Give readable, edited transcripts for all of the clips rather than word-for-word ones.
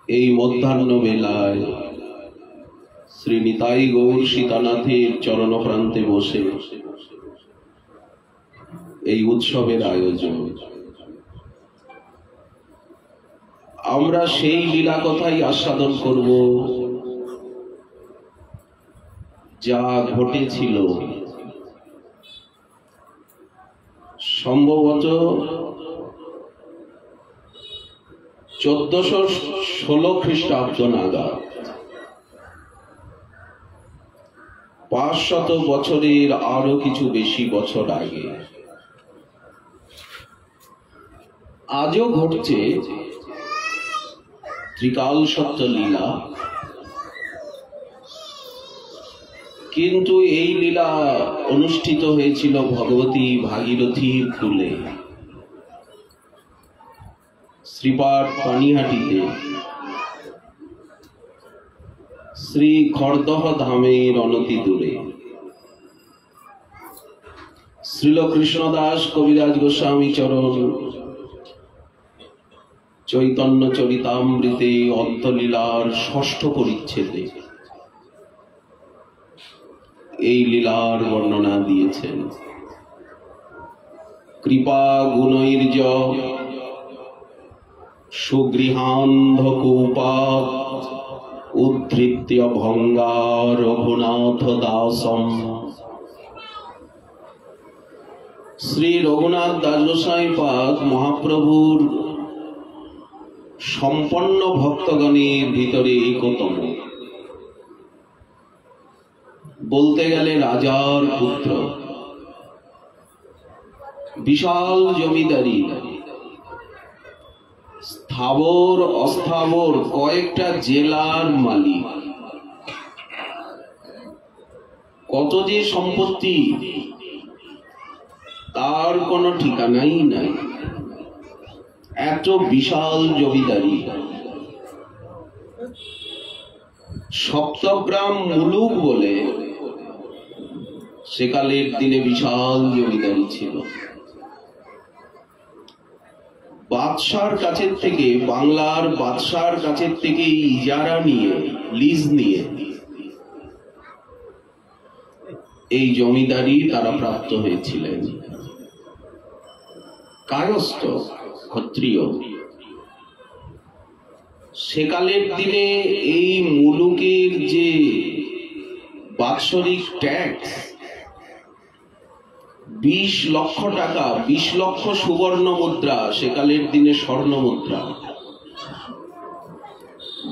এই মধ্যাহ্ন বেলায় শ্রী নিতাই গৌর সীতানাথের চরণ প্রান্তে বসে এই উৎসবের আয়োজন। আমরা সেই লীলা কথাই আস্বাদন করব যা ঘটেছিল সম্ভবত 1416 খ্রিস্টাব্দ নাগাদ। 500 বছরের আরো কিছু বেশি বছর আগে। আজও ঘটছে ত্রিকাল সত্য লীলা, কিন্তু এই লীলা অনুষ্ঠিত হয়েছিল ভগবতী ভাগীরথীর কূলে, শ্রীপাঠ পানিহাটিতে শ্রী খড়দহ ধামের অনতি দূরে। শ্রীল কৃষ্ণদাস কবিরাজ গোস্বামী চরণ চৈতন্য চরিতামৃতে অন্তলীলার 6ষ্ঠ পরিচ্ছেদে এই লীলার বর্ণনা দিয়েছেন। কৃপা গুণৈর্য সুগৃহান্ধকূপাৎ উদ্ধৃত্য ভঙ্গা রঘুনাথ দাসম। শ্রী রঘুনাথ দাস গোসাই পাদ মহাপ্রভুর সম্পন্ন ভক্তগণের ভিতরে একতম, বলতে গেলে রাজার পুত্র, বিশাল জমিদারি, স্থাবর অস্থাবর কয়েকটা জেলার মালিক, কত যে সম্পত্তি তার কোনো ঠিকানাই নাই। এত বিশাল জমিদারি। সপ্তগ্রাম মুলুক বলে সেকালের দিনে বিশাল জমিদারি ছিল। বাদশার কাছের থেকে, বাংলার বাদশার কাছের থেকে ইজারা নিয়ে, লিজ নিয়ে এই জমিদারি তারা প্রাপ্ত হয়েছিলেন। কায়স্থ ক্ষত্রিয়। সেকালের দিনে এই মুলুকের যে বাৎসরিক ট্যাক্স 20 লক্ষ টাকা, 20 লক্ষ সুবর্ণ মুদ্রা, সেকালের দিনে স্বর্ণ মুদ্রা,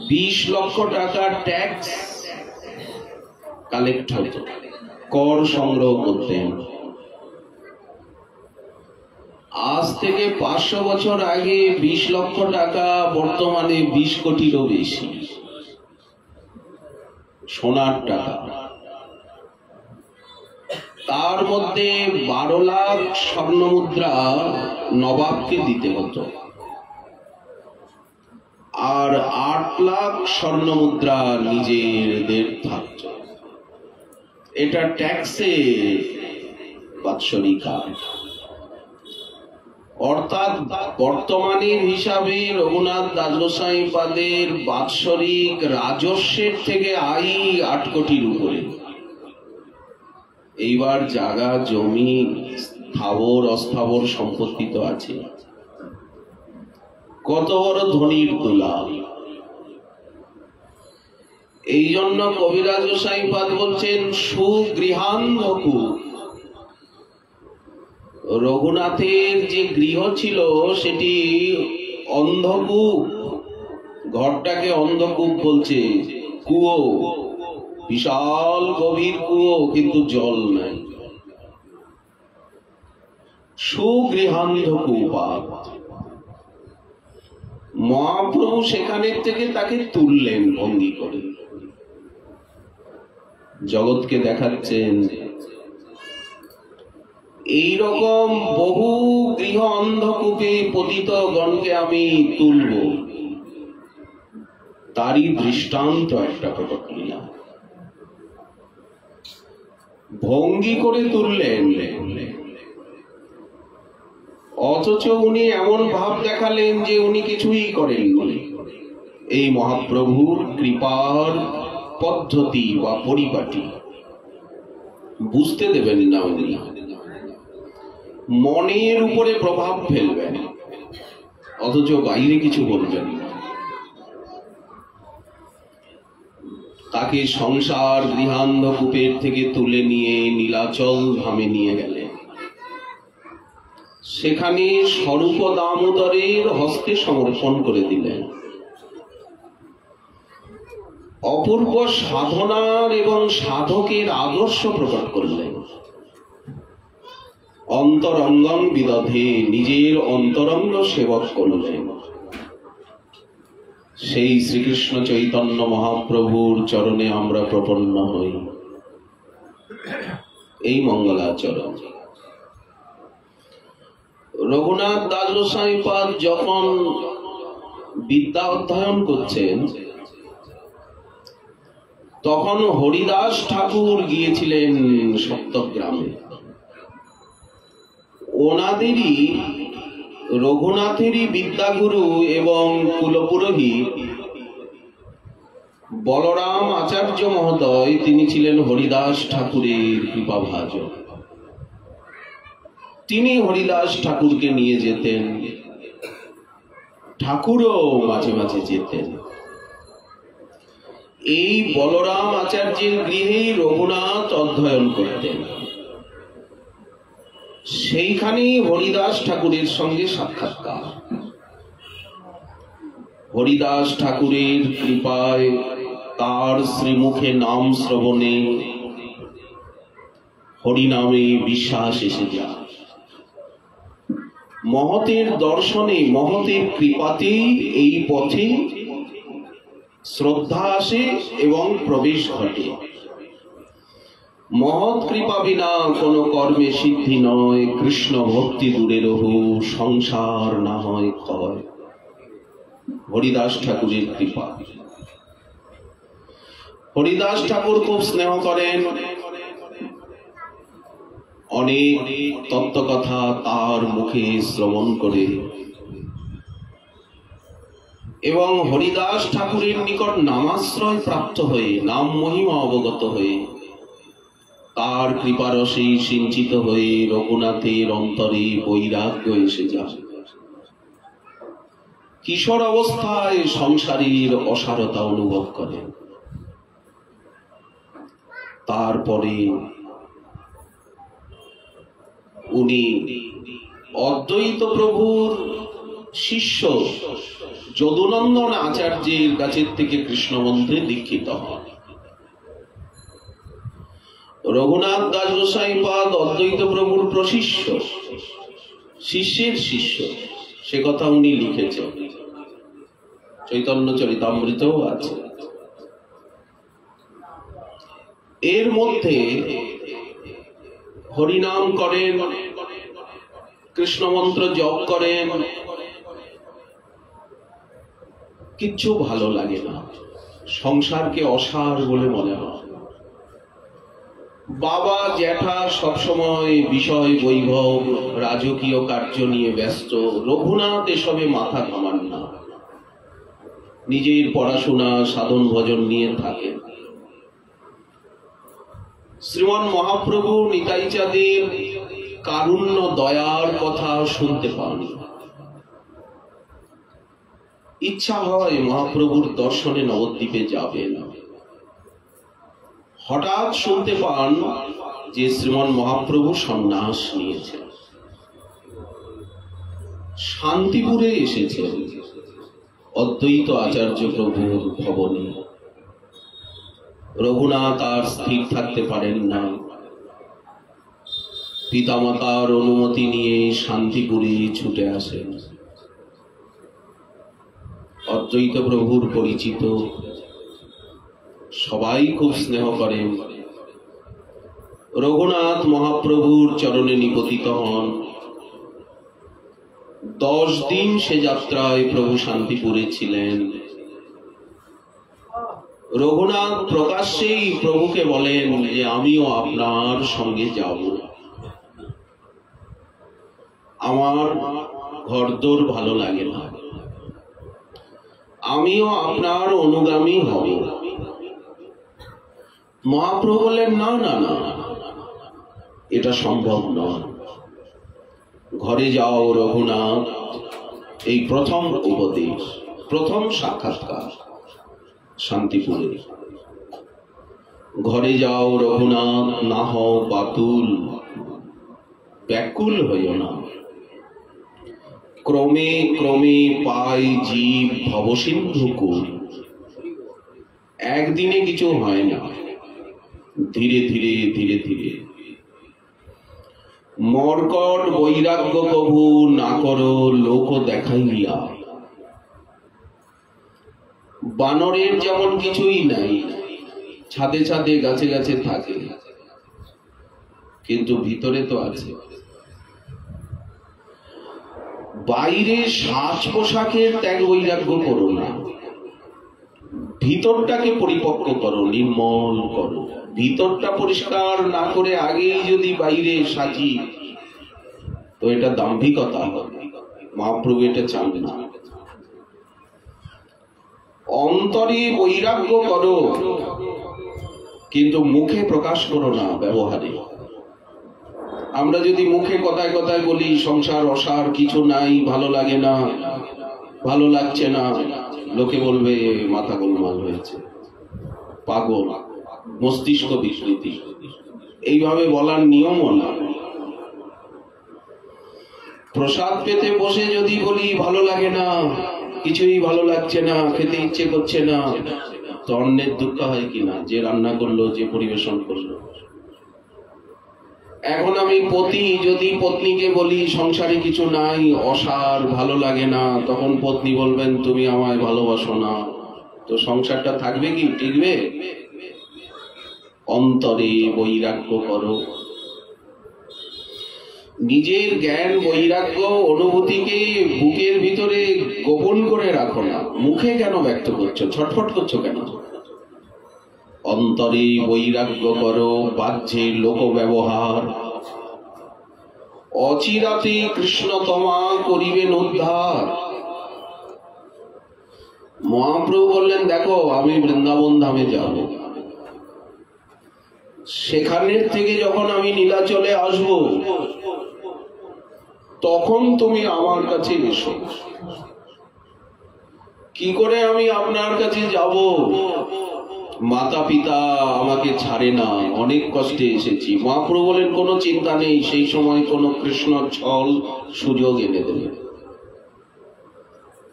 20 লক্ষ টাকা ট্যাক্স কালেক্ট হতো, কর সংগ্রহ করতেন। আজ থেকে 500 বছর আগে 20 লক্ষ টাকা বর্তমানে 20 কোটিরও বেশি সোনার টাকা। তার মধ্যে 12 লাখ স্বর্ণ মুদ্রা নবাবকে দিতে হতো, আর 8 লাখ স্বর্ণ মুদ্রা নিজেদের থাকত। এটা ট্যাক্সে বাৎসরিক আয়। অর্থাৎ বর্তমানের হিসাবে রঘুনাথ দাস গোসাই পাদের বাৎসরিক রাজস্বের থেকে আয় 8 কোটির উপরে। এইবার জায়গা জমি স্থাবর অস্থাবর সম্পত্তি তো আছে, কত বড় ধনীর তোলা। এই জন্য কবিরাজ গোসাই পাদ বলছেন সুগৃহান্ধকূ। রঘুনাথের যে গৃহ ছিল সেটি অন্ধকূপ, ঘরটাকে অন্ধকূপ বলছে। কুয়ো, বিশাল গভীর কুয়ো, কিন্তু জল নাই। সুগৃহান্ধকূপাৎ। মহাপ্রভু সেখানের থেকে তাকে তুললেন ভঙ্গি করে, জগৎকে দেখাচ্ছেন এইরকম বহু গৃহ অন্ধকূপে পতিত গণকে আমি তুলব। তারই দৃষ্টান্ত একটা প্রকট করলাম। ভঙ্গি করে তুললেন, অথচ উনি এমন ভাব দেখালেন যে উনি কিছুই করেননি। এই মহাপ্রভুর কৃপার পদ্ধতি বা পরিপাটি বুঝতে দেবেন না। উনি মনের উপরে প্রভাব ফেলবেন, অথচ বাইরে কিছু বলবেন না। তাকে সংসার গৃহান্ধকূপের থেকে তুলে নিয়ে নীলাচল ধামে নিয়ে গেলেন। সেখানে স্বরূপ দামোদরের হস্তে সমর্পণ করে দিলেন। অপূর্ব সাধনার এবং সাধকের আদর্শ প্রকট করলেন। অন্তরঙ্গং বিদধে, নিজের অন্তরঙ্গ সেবক করলেন। সেই শ্রীকৃষ্ণ চৈতন্য মহাপ্রভুর চরণে আমরা প্রপন্ন হই। এই মঙ্গলাচরণ রঘুনাথ দাস গোস্বামী পাদ যখন বিদ্যা অধ্যয়ন করছেন, তখন হরিদাস ঠাকুর গিয়েছিলেন সপ্তগ্রামে। ওনাদেরই রঘুনাথেরই বিদ্যাগুরু এবং কুলপুরোহিত বলরাম আচার্য মহোদয়, তিনি ছিলেন হরিদাস ঠাকুরের কৃপাভাজন। তিনি হরিদাস ঠাকুরকে নিয়ে যেতেন, ঠাকুরও মাঝে মাঝে যেতেন। এই বলরাম আচার্যের গৃহেই রঘুনাথ অধ্যয়ন করতেন। সেইখানেই হরিদাস ঠাকুরের সঙ্গে সাক্ষাৎকার। হরিদাস ঠাকুরের কৃপায়, তার শ্রীমুখে নাম শ্রবণে, হরিনামে বিশ্বাস এসে যায়। মহতের দর্শনে, মহতের কৃপাতেই এই পথে শ্রদ্ধা আসে এবং প্রবেশ ঘটে। মহৎ কৃপা বিনা কোন কর্মে সিদ্ধি নয়। কৃষ্ণ ভক্তি দূরে রহু, সংসার না হয় ক্ষয়। হরিদাস ঠাকুরের কৃপা। হরিদাস ঠাকুর খুব স্নেহ করেন। অনেক তত্ত্ব কথা তার মুখে শ্রবণ করে এবং হরিদাস ঠাকুরের নিকট নামাশ্রয় প্রাপ্ত হয়ে, নাম মহিমা অবগত হয়ে, তার কৃপারসে সিঞ্চিত হয়ে রঘুনাথের অন্তরে বৈরাগ্য এসে যায়। কিশোর অবস্থায় সংসারের অসারতা অনুভব করেন। তারপরে উনি অদ্বৈত প্রভুর শিষ্য যদুনন্দন আচার্যের কাছের থেকে কৃষ্ণ মন্ত্রে দীক্ষিত হন। রঘুনাথ দাস গোস্বামী পাদ অদ্বৈত প্রভুর প্রশিষ্য, শিষ্যের শিষ্য, সে কথা উনি লিখেছেন। চৈতন্য চরিতামৃতও আছে। এর মধ্যে হরিনাম করেন, কৃষ্ণ মন্ত্র জপ করেন, কিচ্ছু ভালো লাগে না। সংসারকে অসার বলে মনে হয়। বাবা জ্যাঠা সবসময় বিষয় বৈভব, রাজকীয় কার্য নিয়ে ব্যস্ত। রঘুনাথ এসবে মাথা ঘামান না, নিজের পড়াশোনা সাধন ভজন নিয়ে থাকেন। শ্রীমন মহাপ্রভু নিতাই চাঁদের কারুণ্য দয়ার কথা শুনতে পান। ইচ্ছা হয় মহাপ্রভুর দর্শনে নবদ্বীপে যাবেন। হঠাৎ শুনতে পান যে শ্রীমন মহাপ্রভু সন্ন্যাস নিয়েছেন, শান্তিপুরে এসেছেন অদ্বৈত আচার্য প্রভুর ভবনে। রঘুনাথ আর স্থির থাকতে পারেন না। পিতামাতার অনুমতি নিয়ে শান্তিপুরে ছুটে আসেন। অদ্বৈত প্রভুর পরিচিত, সবাই খুব স্নেহ করেন। রঘুনাথ মহাপ্রভুর চরণে নিপতিত হন। 10 দিন সে যাত্রায় প্রভু শান্তিপুরে ছিলেন। রঘুনাথ প্রকাশ্যেই প্রভুকে বলেন যে আমিও আপনার সঙ্গে যাব, আমার ঘরদোর ভালো লাগে না, আমিও আপনার অনুগামী হব। মহাপ্রভু বললেন, না না না, এটা সম্ভব নয়। ঘরে যাও রঘুনাথ, এই প্রথম উপদেশ, প্রথম সাক্ষাৎকার শান্তিপুরে। ঘরে যাও রঘুনাথ, না হও বাতুল, ব্যাকুল হইও না। ক্রমে ক্রমে পাই জীব ভবসিন্ধু কুল। একদিনে কিছু হয় না, ধীরে ধীরে ধীরে ধীরে। মর্কট বৈরাগ্য কভু না করো লোক দেখাইয়া। বানরের যেমন কিছুই নাই, ছাদে ছাদে গাছে গাছে থাকে, কিন্তু ভিতরে তো আছে। বাইরে সাজ পোশাকের ত্যাগ বৈরাগ্য করো না, ভিতরটাকে পরিপক্ক করো, নির্মল করো। ভিতরটা পরিষ্কার না করে আগেই যদি বাইরে সাজি, তো এটা দাম্ভিকতা হবে। মহাপ্রভু এটা চান না। অন্তরে বৈরাগ্য করো, কিন্তু মুখে প্রকাশ করো না, ব্যবহারে। আমরা যদি মুখে কথায় কথায় বলি সংসার অসার, কিছু নাই, ভালো লাগে না, ভালো লাগছে না, লোকে বলবে মাথা গোলমাল হয়েছে, পাগল, মস্তিষ্ক বিকৃতি। এইভাবে বলার নিয়মও না। প্রসাদ পেতে বসে যদি বলি ভালো লাগে না, কিছুই ভালো লাগছে না, খেতে ইচ্ছে করছে না, তো অন্যের দুঃখ হয় কিনা, যে রান্না করলো, যে পরিবেশন করলো। এখন আমি পতি যদি পত্নীকে বলি সংসারে কিছু নাই, অসার, ভালো লাগে না, তখন পত্নী বলবেন তুমি আমায় ভালোবাসো না, তো সংসারটা থাকবে কি, টিকবে? অন্তরে বৈরাগ্য করো। নিজের জ্ঞান বৈরাগ্য অনুভূতিকে বুকের ভিতরে গোপন করে রাখো না। মুখে কেন ব্যক্ত করছো, ছটফট করছো কেন? অন্তরে বৈরাগ্য করো, বাহ্যে লোক ব্যবহার। অচিরাতে কৃষ্ণতমা করিবেন উদ্ধার। মহাপ্রভু বললেন, দেখো আমি বৃন্দাবন ধামে যাব, সেখানের থেকে যখন আমি নীলাচলে আসব, তখন তুমি আমার কাছে এসো। কি করে আমি আপনার কাছে যাব? মাতা পিতা আমাকে ছাড়ে না, অনেক কষ্টে এসেছি। মহাপ্রভু বলেন কোনো চিন্তা নেই, সেই সময় কোন কৃষ্ণ ছল সুযোগ এনে দেবে।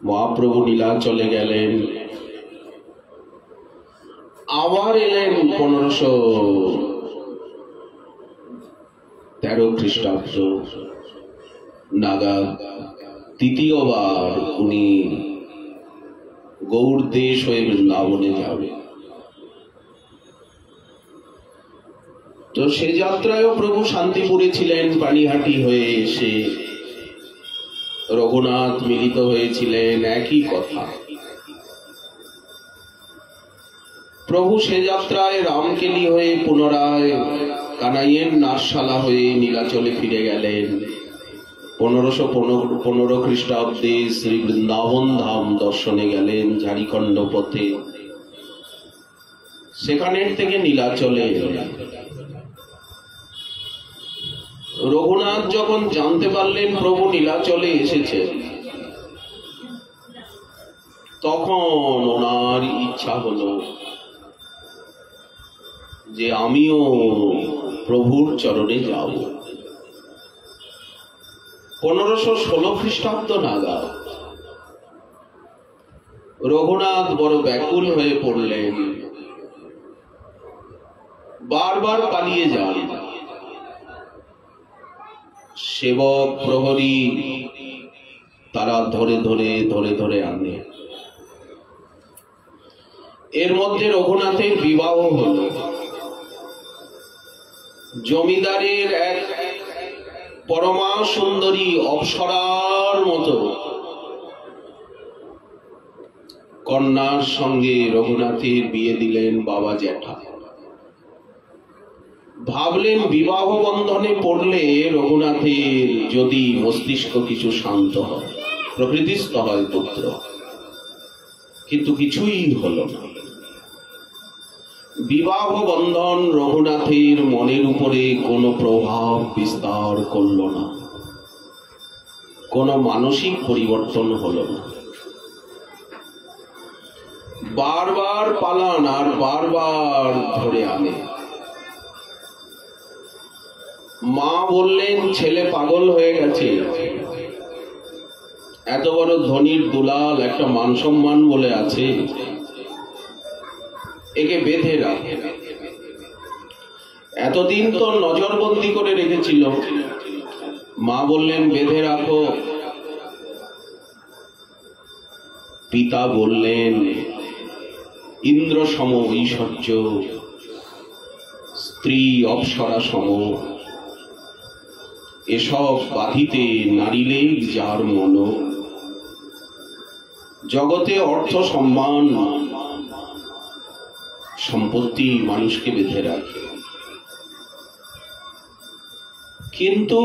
মহাপ্রভু নীলাচলে গেলেন, আবার এলেন 1513 খ্রিস্টাব্দ নাগাদ। তৃতীয়বার উনি গৌড় দেশ হয়ে বৃন্দাবনে যাবে। তো সে যাত্রায়ও প্রভু শান্তিপুরে ছিলেন, পানিহাটি হয়ে এসে রঘুনাথ মিলিত হয়েছিলেন, একই কথা। প্রভু সে যাত্রায় রামকেলি হয়ে পুনরায় কানাইয়ের নাটশালা হয়ে নীলাচলে ফিরে গেলেন। 1515 খ্রিস্টাব্দে শ্রী বৃন্দাবন ধাম দর্শনে গেলেন ঝাড়িখণ্ড পথে। সেখানের থেকে নীলাচলে এলেন। রঘুনাথ যখন জানতে পারলেন প্রভু নীলাচলে এসেছেন, তখন ওনার ইচ্ছা হলো যে আমিও প্রভুর চরণে যাব। 1516 খ্রিস্টাব্দ নাগাদ রঘুনাথ বড় ব্যাকুল হয়ে পড়লেন, বারবার পালিয়ে যান। সেবক প্রহরী তারা ধরে ধরে ধরে ধরে আনে। এর মধ্যে রঘুনাথের বিবাহ হল। জমিদারের এক পরমা সুন্দরী অপ্সরার মতো কন্যার সঙ্গে রঘুনাথের বিয়ে দিলেন বাবা জ্যাঠা। ভাবলেন বিবাহ বন্ধনে পড়লে রঘুনাথের যদি মস্তিষ্ক কিছু শান্ত হয়, প্রকৃতিস্থ হয় পুত্র, কিন্তু কিছুই হলো না। বিবাহ বন্ধন রঘুনাথের মনের উপরে কোনো প্রভাব বিস্তার করল না, কোনো মানসিক পরিবর্তন হলো না। বারবার পালান আর বারবার ধরে আনে। মা বললেন ছেলে পাগল হয়ে গেছে, এত বড় ধনির দুলাল, একটা মান সম্মান বলে আছে, একে বেঁধে রাখ। এতদিন তো নজরবন্দি করে রেখেছিল। মা বললেন বেঁধে রাখো। পিতা বললেন ইন্দ্র সম ঐশ্বর্য, স্ত্রী অপ্সরা সম, এসব বাধিতে নারিলে যার মন। জগতে অর্থ সম্মান সম্পত্তি মানুষকে বেঁধে রাখে, কিন্তু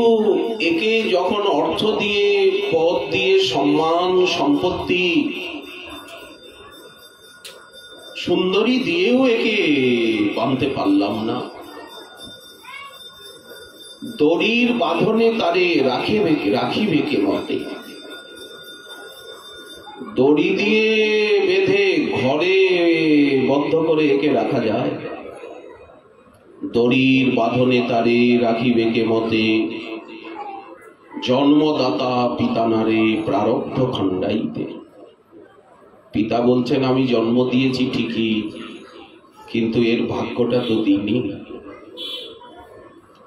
একে যখন অর্থ দিয়ে, পদ দিয়ে, সম্মান সম্পত্তি, সুন্দরী দিয়েও একে বাঁধতে পারলাম না। দড়ির বাঁধনে তারে রাখিবে কে মতে। দড়ি দিয়ে বেঁধে ঘরে বদ্ধ করে একে রাখা যায়? দড়ির বাঁধনে তারে রাখিবে কে মতে। জন্মদাতা পিতা নারে প্রারব্ধ খণ্ডাইতে। পিতা বলছেন আমি জন্ম দিয়েছি ঠিকই, কিন্তু এর ভাগ্যটা তো দিইনি।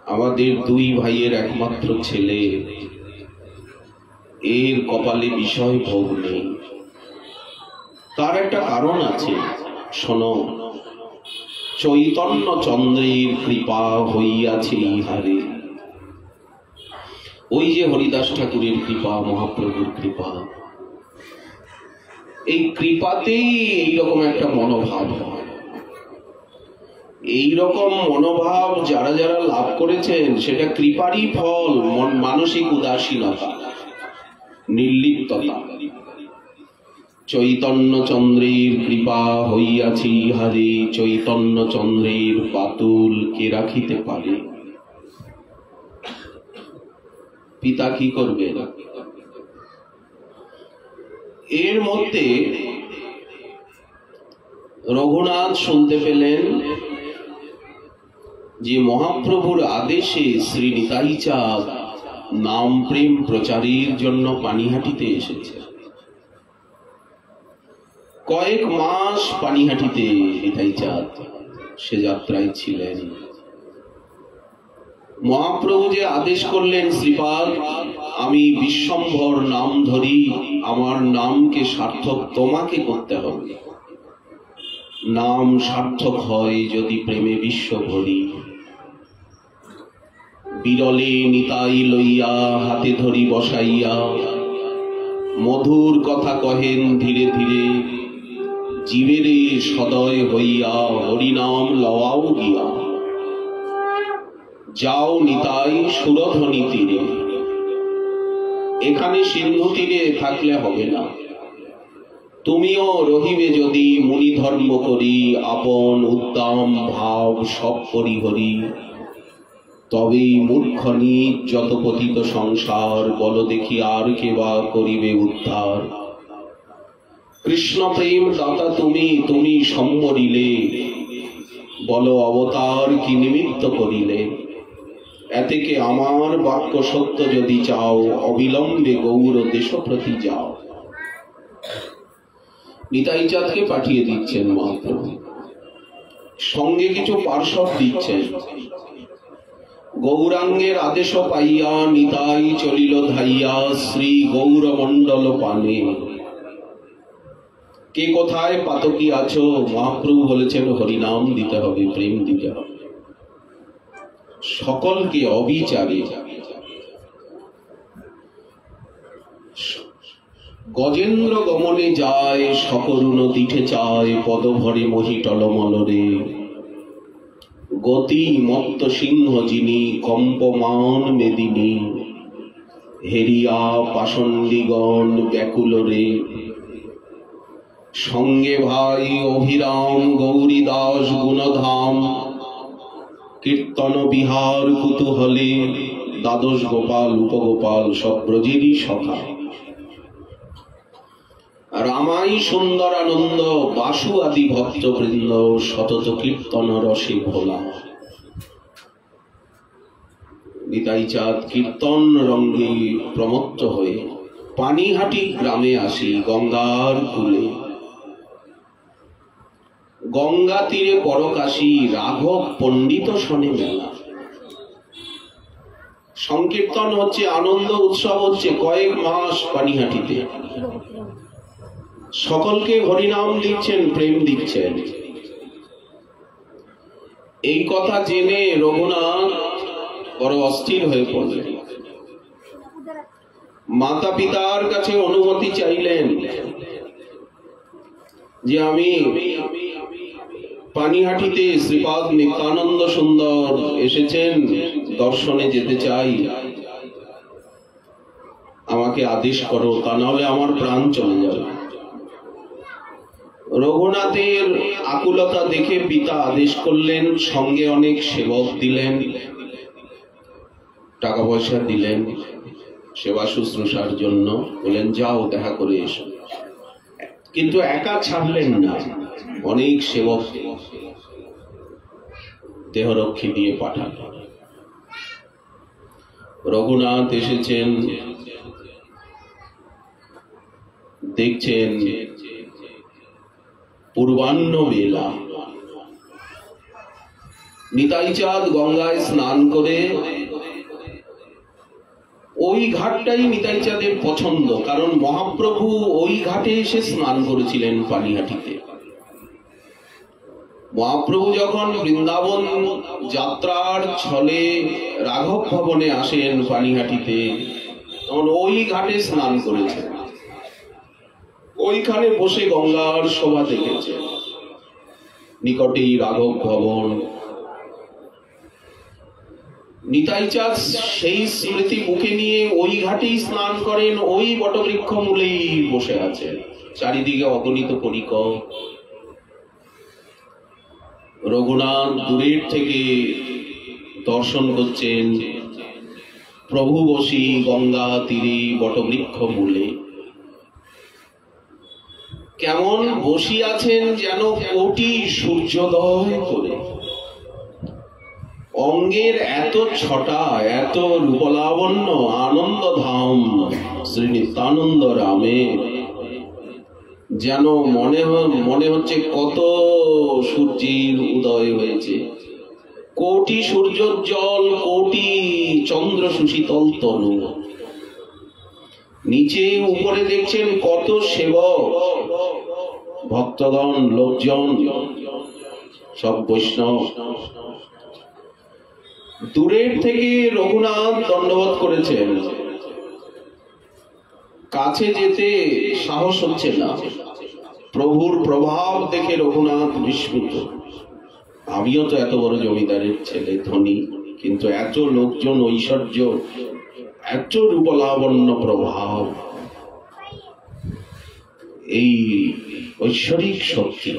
আমাদের দুই ভাইয়ের একমাত্র ছেলে, এর কপালে বিষয় ভোগ নেই। তার একটা কারণ আছে, শোনো। চৈতন্য চন্দ্রের কৃপা হইয়াছে ইহারে। ওই যে হরিদাস ঠাকুরের কৃপা, মহাপ্রভুর কৃপা, এই কৃপাতেই এইরকম একটা মনোভাব হয়। এইরকম মনোভাব যারা যারা লাভ করেছেন সেটা কৃপারই ফল। মানসিক উদাসীনতা, নির্লিপ্ততা। চৈতন্য চন্দ্রের কৃপা হইয়াছে ইহারে। চৈতন্য চন্দ্রের বাতুল কে রাখিতে পারে? পিতা কি করবে? এর মধ্যে রঘুনাথ শুনতে পেলেন যে মহাপ্রভুর আদেশে শ্রী নিতাই চাঁদ নাম প্রেম প্রচারের জন্য পানিহাটিতে এসেছে। কয়েক মাস পানিহাটিতে নিতাই চাঁদ সে যাত্রায় ছিলেন। মহাপ্রভু যে আদেশ করলেন, শ্রীপাদ আমি বিশ্বম্ভর নাম ধরি, আমার নামকে সার্থক তোমাকে করতে হবে। নাম সার্থক হয় যদি প্রেমে বিশ্ব ভরি। বিরলে নিতাই লইয়া হাতে ধরি বসাইয়া, মধুর কথা কহেন ধীরে ধীরে। জীবেরে সদয় হইয়া হরিনাম লওয়াও গিয়া। যাও নিতাই সুরধ্বনি তীরে। এখানে সিন্ধু তীরে থাকলে হবে না, তুমিও রহিবে যদি মুনি ধর্ম করি। আপন উদ্দাম ভাব সব পরিহরি। তবেই মূর্খনি যত পতিত সংসার। বল দেখি আর কে বা করিবে উদ্ধার। কৃষ্ণ প্রেম দাতা তুমি, তুমি সম্মরিলে। বল অবতার কি নিমিত্ত করিলে। এতেকে আমার বাক্য সত্য যদি চাও, অবিলম্বে গৌর দেশ প্রতি যাও। নিতাই চাঁদকে পাঠিয়ে দিচ্ছেন মহাপ্রভু, সঙ্গে কিছু পার্শ্বদ দিচ্ছেন। গৌরাঙ্গের আদেশ পাইয়া নিতাই চলিল ধাইয়া শ্রী গৌরমণ্ডল পানে। কে কোথায় পাতকি আছো? মহাপ্রভু বলেছেন হরিনাম দিতে হবে, প্রেম দিতে হবে সকলকে অবিচারে। গজেন্দ্র গমনে যায় সকরুণ দিঠে চায়। পদভরে মহিটল মলরে। গতি মত্ত সিংহ যিনি কম্পমান মেদিনী। হেরিয়া পাষণ্ডিগণ ব্যাকুলরে। সঙ্গে ভাই অভিরাম গৌরী দাস গুণধাম, কীর্তন বিহার কুতূহলে দ্বাদশ গোপাল উপগোপাল সব ব্রজেরই সখা। রামাই সুন্দর আনন্দ বাসু আদি ভক্তবৃন্দ সতত কীর্তন রসে ভোলা। নিতাই চাঁদ কীর্তন রঙ্গে প্রমত্ত হয়ে পানিহাটি গ্রামে আসি গঙ্গার কূলে। গঙ্গা তীরে পরকাশী রাঘব পণ্ডিত শোনে মেলা। সংকীর্তন হচ্ছে, আনন্দ উৎসব হচ্ছে কয়েক মাস পানিহাটিতে। সকলকে হরিনাম দিচ্ছেন, প্রেম দিচ্ছেন। এই কথা জেনে রঘুনাথ বড় অস্থির হয়ে পড়লেন। মাতা পিতার কাছে অনুমতি চাইলেন যে আমি পানিহাটিতে শ্রীপাদ নিত্যানন্দ সুন্দর এসেছেন, দর্শনে যেতে চাই, আমাকে আদেশ করো, তা নাহলে আমার প্রাণ চলে যাবে। রঘুনাথের আকুলতা দেখে পিতা আদেশ করলেন, সঙ্গে অনেক সেবক দিলেন, টাকা পয়সা দিলেন সেবা শুশ্রূষার জন্য। বললেন যাও দেখা করে এসো। কিন্তু একা ছাড়লেন না, অনেক সেবক দেহরক্ষী দিয়ে পাঠালেন। রঘুনাথ এসেছেন, দেখছেন পূর্বাহ্ন বেলা। নিতাই চাঁদ গঙ্গায় স্নান করে, ওই ঘাটটাই নিতাই চাঁদের পছন্দ, কারণ মহাপ্রভু ওই ঘাটে এসে স্নান করেছিলেন পানিহাটিতে। মহাপ্রভু যখন বৃন্দাবন যাত্রার ছলে রাঘব ভবনে আসেন পানিহাটিতে, তখন ওই ঘাটে স্নান করেছেন, ওইখানে বসে গঙ্গার শোভা দেখেছেন। নিকটেই রাঘব ভবন। নিতাই চাঁদ সেই স্মৃতি মুখে নিয়ে ওই ঘাটেই স্নান করেন, ওই বটবৃক্ষ মূলেই বসে আছেন। চারিদিকে অগণিত পরিকর। রঘুনাথ দূরের থেকে দর্শন করছেন প্রভু বসি গঙ্গা তীরে বটবৃক্ষ মূলে। কেমন বসি আছেন যেন কোটি সূর্যোদয় করে। অঙ্গের এত ছটা, এত রূপলাবণ্য, আনন্দ ধাম শ্রী নিত্যানন্দ রামে, যেন মনে হচ্ছে কত সূর্যের উদয় হয়েছে। কোটি সূর্যোজ্জ্বল, কোটি চন্দ্র সুশীতল তনু। নিচে উপরে দেখছেন কত সেবক, ভক্তগণ, লোকজন, সব বৈষ্ণব। দূরের থেকে রঘুনাথ দণ্ডবোধ করেছেন, কাছে যেতে সাহস হচ্ছে না। প্রভুর প্রভাব দেখে রঘুনাথ বিস্মিত। আমিও তো এত বড় জমিদারের ছেলে, ধনী, কিন্তু এত লোকজন, ঐশ্বর্য, এত রূপলাবণ্য প্রভাব, এই ঐশ্বরিক শক্তি।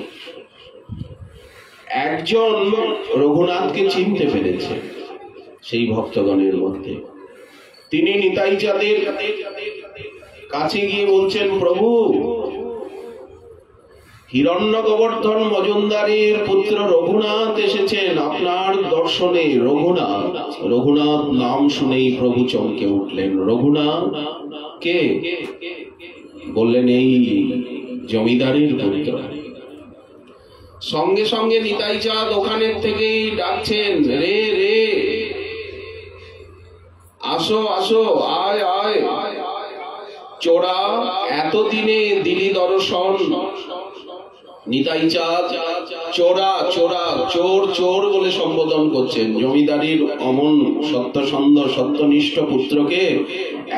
একজন রঘুনাথকে চিনতে পেরেছে সেই ভক্তগণের মধ্যে। তিনি নিতাই চাঁদের কাছে গিয়ে বলছেন, প্রভু, হিরণ্য গোবর্ধন মজুমদারের পুত্র রঘুনাথ এসেছেন আপনার দর্শনে। রঘুনাথ, রঘুনাথ নাম শুনেই প্রভু চমকে উঠলেন। রঘুনাথ কে? বললেন এই জমিদারের পুত্র। সঙ্গে সঙ্গে নিতাই চাঁদ ওখানের থেকেই ডাকছেন, রে রে, আসো আসো, আয় আয় চোরা, এতদিনে দিলি দর্শন। নিতাই চাঁদ চোরা চোরা, চোর চোর বলে সম্বোধন করছেন। জমিদারির অমন সত্যসন্ধ সত্যনিষ্ঠ পুত্রকে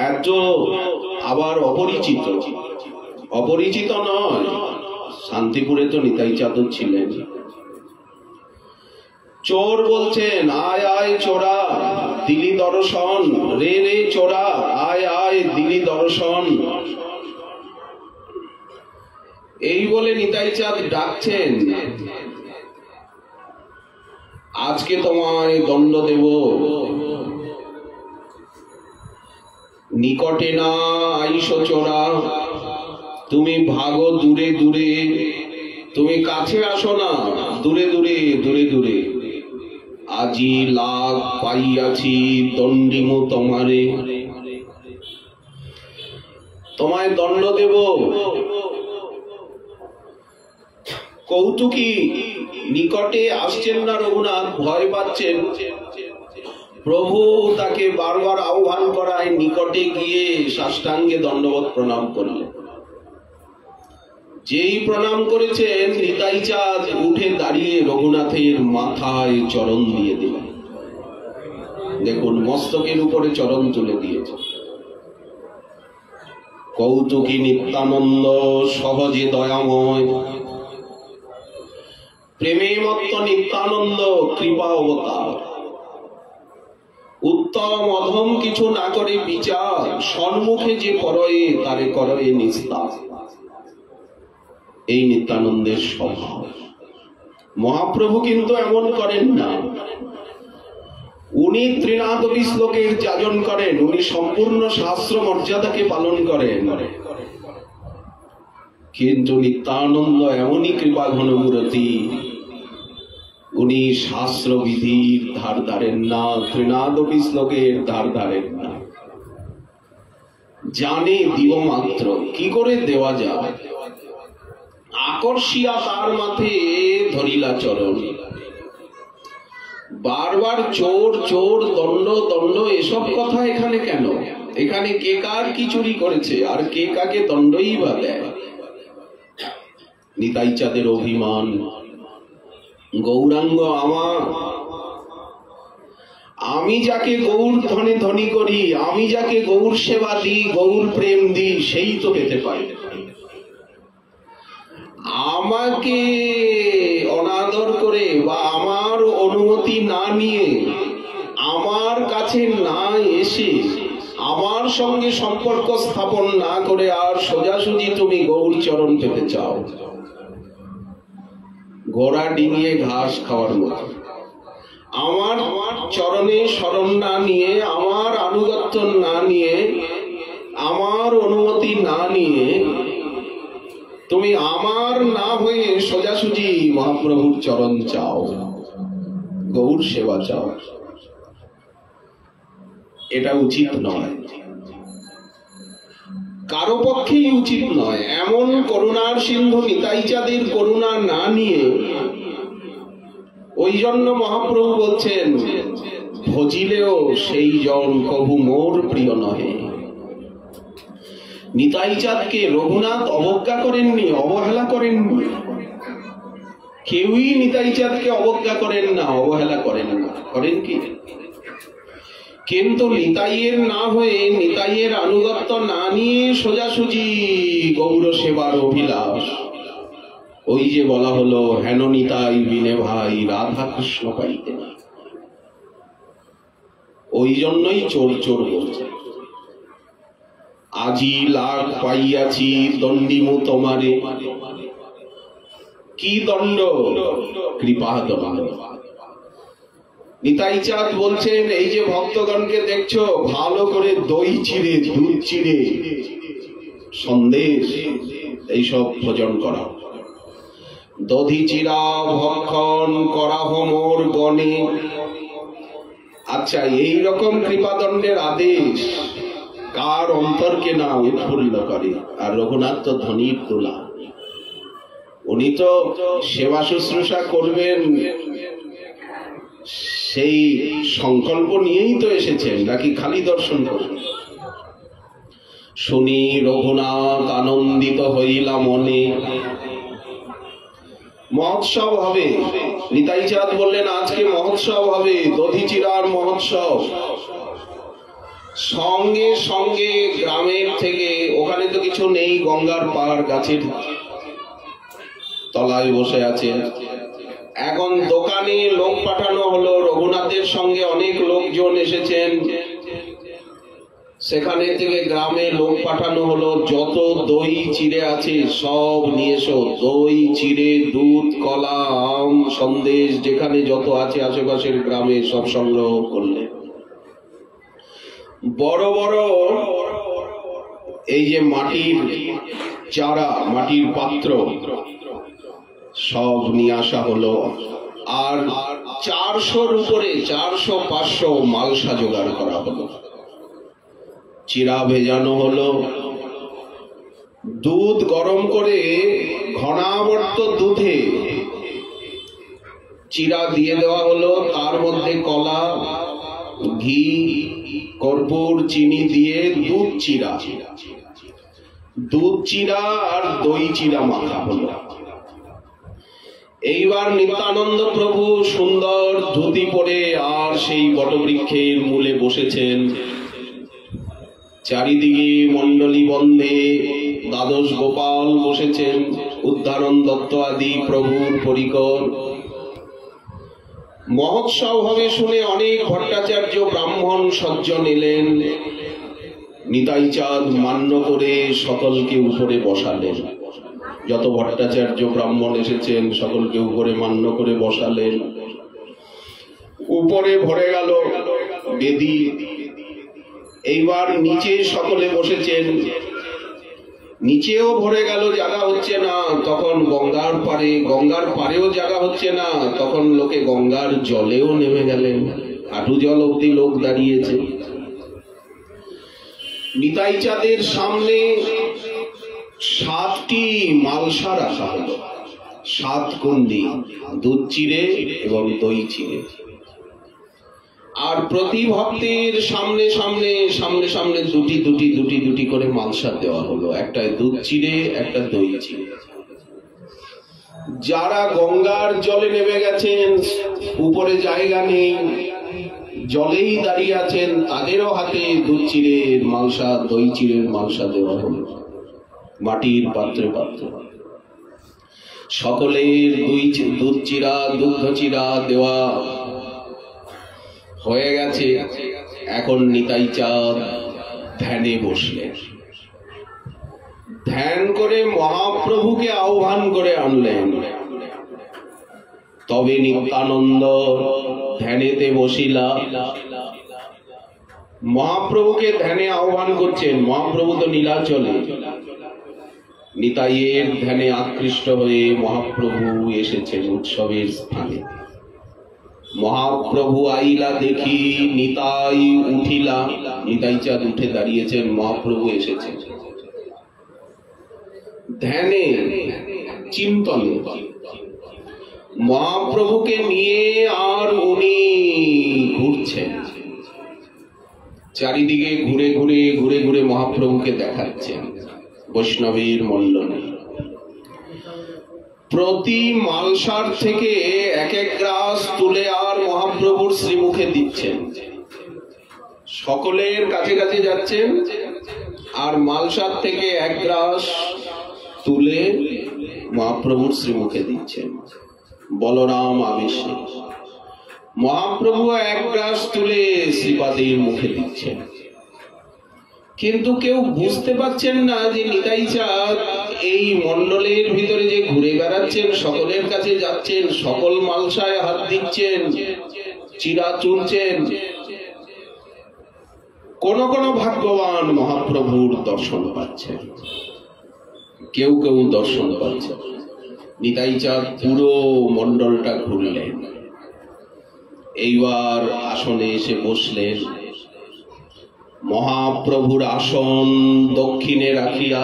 এত আবার অপরিচিত। অপরিচিত নয়, শান্তিপুরে তো নিতাই চাঁদ ছিলেন। চোর বলছেন, আয় আয় চোরা, দিলি দর্শন। রে রে চোরা, আয় আয় দিলি দর্শন। এই বলে নিতাই চাঁদ ডাকছেন, আজকে তোমায় দণ্ড দেব, নিকটে না আইস চোরা, তুমি ভাগো দূরে দূরে, তুমি কাছে আসো না, দূরে দূরে দূরে দূরে। আজি লাভ পাইয়াছি দণ্ডিমু তোমারে, তোমায় দণ্ড দেব। কৌতুকী নিকটে আসছেন না রঘুনাথ, ভয় পাচ্ছেন। প্রভু তাকে বারবার আহ্বান করায়, নিকটে গিয়ে সাষ্টাঙ্গে দণ্ডবত প্রণাম করলেন। যেই প্রণাম করেছেন, নিতাই চাঁদ উঠে দাঁড়িয়ে রঘুনাথের মাথায় চরণ দিয়ে দিলেন। দেখুন, মস্তকের উপরে চরণ তুলে দিয়েছে। কৌতুকী নিত্যানন্দ সহজে দয়াময়, প্রেমে মত্ত নিত্যানন্দ কৃপা অবতার, উত্তম অধম কিছু না করে বিচার, সম্মুখে যে করয়ে তারে করয়ে নিস্তার। এই নিত্যানন্দের স্বভাব। মহাপ্রভু কিন্তু এমন করেন না। উনি ত্রিনাদবি শ্লোকের যাজন করেন, উনি সম্পূর্ণ শাস্ত্র মর্যাদাকে পালন করেন। কিন্তু নিত্যানন্দ এমনই কৃপা ঘনমূরতি, উনি শাস্ত্র বিধির ধার ধারেন না, ত্রিনাদবি শ্লোকের ধার ধারেন না। জানে দিব মাত্র, কি করে দেওয়া যায়। আকর্ষিয়া তার মাথে ধরিলা চরণ। বারবার চোর চোর, দণ্ড দণ্ড, এসব কথা এখানে কেন? এখানে কে কার কি চুরি করেছে, আর কে কাকে দণ্ডই বা দেয়? নিতাই চাঁদের অভিমান, গৌরাঙ্গ আমার, আমি যাকে গৌর ধনে ধনী করি, আমি যাকে গৌর সেবা দিই, গৌর প্রেম দিই, সেই তো পেতে পারি। আমাকে অনাদর করে বা আমার অনুমতি না নিয়ে, আমার কাছে না এসে, আমার সঙ্গে সম্পর্ক স্থাপন না করে আর সোজাসুজি তুমি গৌর চরণ পেতে চাও। ঘোড়া ডিঙিয়ে ঘাস খাওয়ার মতো। আমার চরণে শরণ না নিয়ে, আমার আনুগত্য না নিয়ে, আমার অনুমতি না নিয়ে তুমি আমার না হয়ে সোজাসুজি মহাপ্রভুর চরণ চাও, গৌর সেবা চাও। এটা উচিত নয়, কারো পক্ষেই উচিত নয়। এমন করুণার সিন্ধু নিতাই চাঁদের করুণা না নিয়ে, ওই জন্য মহাপ্রভু বলছেন, ভজিলেও সেই জন কভু মোর প্রিয় নহে। নিতাই চাঁদকে রঘুনাথ অবজ্ঞা করেননি, অবহেলা করেননি। কেউই নিতাই চাঁদকে অবজ্ঞা করেন না, অবহেলা করেন না। করেন কি? কিন্তু নিতাইয়ের না হয়ে, নিতাইয়ের আনুগত্য না নিয়ে সোজাসুজি গৌর সেবার অভিলাষ। ওই যে বলা হলো, হেন নিতাই বিনে ভাই রাধা কৃষ্ণ পাইতে না। ওই জন্যই চোর চোর বলছে। আজি লাখ পাইয়াছি দণ্ডিমু তোমারে, কি দণ্ড? কৃপা দণ্ড। নিতাই চাঁদ বলছেন, এই যে ভক্তগণকে দেখছো, ভালো করে দই চিড়ে, দুধ চিড়ে, সন্দেশ এইসব ভোজন করা। দধি চিরা ভক্ষণ করা হোমর গণে। আচ্ছা, এই রকম কৃপাদণ্ডের আদেশ কার অন্তরকে না উৎফুল্ল করে? আর রঘুনাথ তো ধনীর তোলা, উনি তো সেবা শুশ্রূষা করবেন সেই সংকল্প নিয়েই তো এসেছেন, নাকি খালি দর্শন করবেন? শুনি রঘুনাথ আনন্দিত হইলা মনে। মহোৎসব হবে। নিতাই চাঁদ বললেন, আজকে মহোৎসব হবে, দধি চিরার মহোৎসব। সঙ্গে সঙ্গে গ্রামের থেকে, ওখানে তো কিছু নেই, গঙ্গার পাড়, গাছের তলায় বসে আছে। এখন দোকানে লোক পাঠানো হলো, রঘুনাথের সঙ্গে অনেক লোকজন এসেছেন। সেখানে থেকে গ্রামে লোক পাঠানো হলো, যত দই চিড়ে আছে সব নিয়ে এসো। দই চিড়ে, দুধ, কলা, আম, সন্দেশ যেখানে যত আছে আশেপাশের গ্রামে সব সংগ্রহ করলে। বড় বড় এই যে মাটির চারা, মাটির পাত্র সব নিয়ে আসা হলো। আর 400-র উপরে 400-500 মালসা জোগাড় করা হলো। চিরা ভেজানো হলো, দুধ গরম করে ঘনাবর্ত দুধে চিরা দিয়ে দেওয়া হলো। তার মধ্যে কলা, ঘি, কর্পূর, চিনি দিয়ে দুধ চিরা আর দই চিরা মাখা হলো। এইবার নিত্যানন্দ প্রভু সুন্দর ধুতি পরে আর সেই বটবৃক্ষের মূলে বসেছেন। চারিদিকে মণ্ডলী বন্ধে দ্বাদশ গোপাল বসেছেন, উদ্ধারণ দত্ত আদি প্রভুর পরিকর। মহোৎসব হবে শুনে অনেক ভট্টাচার্য ব্রাহ্মণ সজ্জন এলেন। নিতাই চাঁদ মান্য করে সকলকে উপরে বসালেন। যত ভট্টাচার্য ব্রাহ্মণ এসেছেন সকলকে উপরে মান্য করে বসালেন। উপরে ভরে গেল বেদি। এইবার নিচে সকলে বসেছেন, নিচেও ভরে গেল, জায়গা হচ্ছে না। তখন গঙ্গার পাড়েও জায়গা হচ্ছে না। তখন লোকে গঙ্গার জলেও নেমে গেলেন, হাঁটু জল অব্দি লোক দাঁড়িয়েছে। নিতাই চাঁদের সামনে 7টি মালসা রাখা হলো, 7 কুন্ডি, দুধ চিড়ে এবং দই চিড়ে। আর প্রতি ভক্তের সামনে সামনে দুটি করে মালসা দেওয়া হলো, একটা দুধ চিড়ে, একটা দই চিড়ে। যারা গঙ্গার জলে নেমে গেছেন, উপরে জায়গা নেই, জলেই দাঁড়িয়ে আছেন, তাদেরও হাতে দুধ চিড়ের মালসা, দই চিড়ের মালসা দেওয়া হলো মাটির পাত্রে। সকলের দুধ চিড়া, দুগ্ধ চিড়া দেওয়া হয়ে গেছে। এখন নিতাই চাঁদ ধ্যানে বসলেন। ধ্যান করে মহাপ্রভুকে আহ্বান করে আনলেন। তবে নিত্যানন্দ ধ্যানেতে বসিলা। মহাপ্রভুকে ধ্যানে আহ্বান করছেন। মহাপ্রভু তো নীলাচলে। নিতাইয়ের ধ্যানে আকৃষ্ট হয়ে মহাপ্রভু এসেছেন উৎসবের স্থানে। মহাপ্রভু আইলা দেখি নিতাই উঠিলা। নিতাই চাঁদ উঠে দাঁড়িয়েছেন, মহাপ্রভু এসেছেন। ধ্যানে, চিন্তনে মহাপ্রভুকে নিয়ে আর উনি ঘুরছেন। চারিদিকে ঘুরে মহাপ্রভুকে দেখাচ্ছেন বৈষ্ণবের মণ্ডলে। প্রতি মালসার থেকে এক গ্রাস তুলে আর মহাপ্রভুর শ্রীমুখে দিচ্ছেন। সকলের কাছে যাচ্ছেন আর মালসার থেকে এক গ্রাস তুলে মহাপ্রভুর শ্রীমুখে দিচ্ছেন। বলরাম আবেশে মহাপ্রভু এক গ্রাস তুলে শ্রীপাদের মুখে দিচ্ছেন। কিন্তু কেউ বুঝতে পারছেন না যে নিতাই চাঁদ এই মণ্ডলের ভিতরে যে ঘুরে বেড়াচ্ছেন, সকলের কাছে যাচ্ছেন, সকল মালসায় হাত দিচ্ছেন, চিরা চুনছেন। কোন ভাগ্যবান মহাপ্রভুর দর্শন পাচ্ছেন, কেউ দর্শন পাচ্ছেন। নিতাই চাঁদ পুরো মণ্ডলটা ঘুরলেন। এইবার আসনে এসে বসলেন। মহাপ্রভুর আসন দক্ষিণে রাখিয়া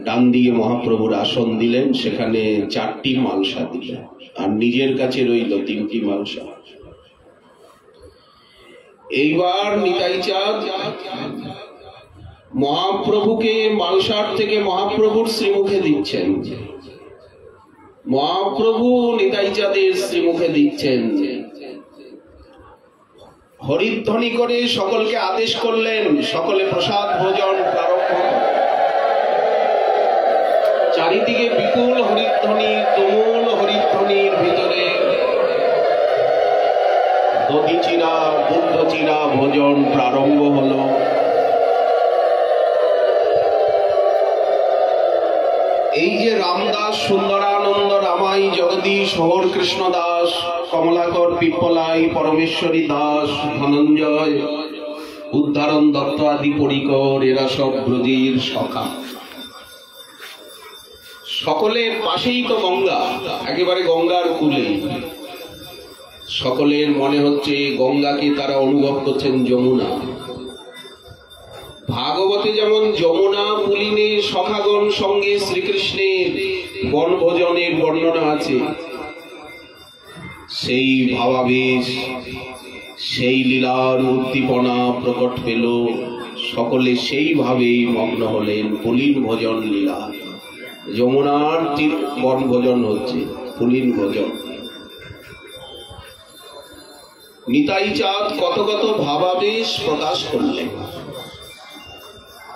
ডান দিকে মহাপ্রভুর আসন দিলেন। সেখানে 4টি মালসা দিলেন আর নিজের কাছে রইল 3টি মালসা। এইবার নিতাই চাঁদ মহাপ্রভুকে মালসার থেকে মহাপ্রভুর শ্রীমুখে দিচ্ছেন। মহাপ্রভু নিতাই চাঁদের শ্রীমুখে দিচ্ছেন। হরিধ্বনি করে সকলকে আদেশ করলেন, সকলে প্রসাদ ভোজন প্রারম্ভ করে। চারিদিকে বিপুল হরিধ্বনি, তুমুল হরিধ্বনির ভিতরে দধি চিরা, দুগ্ধ চিরা ভোজন প্রারম্ভ হলো। এই যে রামদাস, সুন্দরানন্দ, রামাই, জগদীশ, হর কৃষ্ণ দাস, কমলাকর, পিপ্পলাই, পরমেশ্বরী দাস, ধনঞ্জয়, উদ্ধারণ দত্ত আদি পরিকর, এরা সব ব্রজের সখা। সকলের পাশেই তো গঙ্গা, একেবারে গঙ্গার কূলে। সকলের মনে হচ্ছে গঙ্গাকে তারা অনুভব করছেন যমুনা। ভাগবতে যেমন যমুনা পুলিনে সখাগণ সঙ্গে শ্রীকৃষ্ণের বনভোজনের বর্ণনা আছে, সেই ভাবাবেশ, সেই লীলার উদ্দীপনা প্রকট পেল। সকলে সেইভাবেই মগ্ন হলেন পুলিন ভোজন লীলা। যমুনার বনভোজন হচ্ছে, পুলিন ভোজন। নিতাই চাঁদ কত কত ভাবাবেশ প্রকাশ করলেন।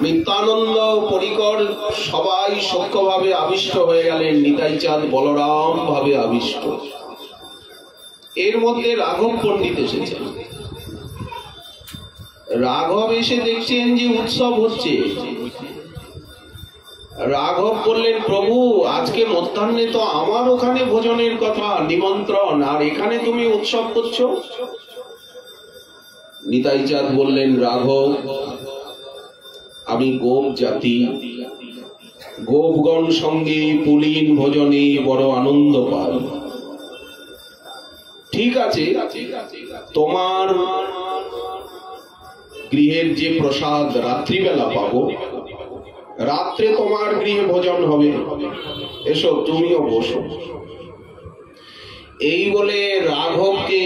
নিত্যানন্দ, পরিকর সবাই সূক্ষ্মভাবে আবিষ্ট হয়ে গেলেন, নিতাই চাঁদ বলরাম ভাবে আবিষ্ট। এর মধ্যে রাঘব পণ্ডিত এসেছেন। রাঘব এসে দেখছেন যে উৎসব হচ্ছে। রাঘব বললেন, প্রভু আজকে মধ্যাহ্নে তো আমার ওখানে ভোজনের কথা, নিমন্ত্রণ, আর এখানে তুমি উৎসব করছো। নিতাই চাঁদ বললেন, রাঘব আমি গোপ জাতি, গোপগণ সঙ্গে পুলিন ভোজনে বড় আনন্দ পাই। ঠিক আছে, তোমার গৃহের যে প্রসাদ রাত্রিবেলা পাবো, রাত্রে তোমার গৃহে ভোজন হবে, এসো তুমিও বসো। এই বলে রাঘবকে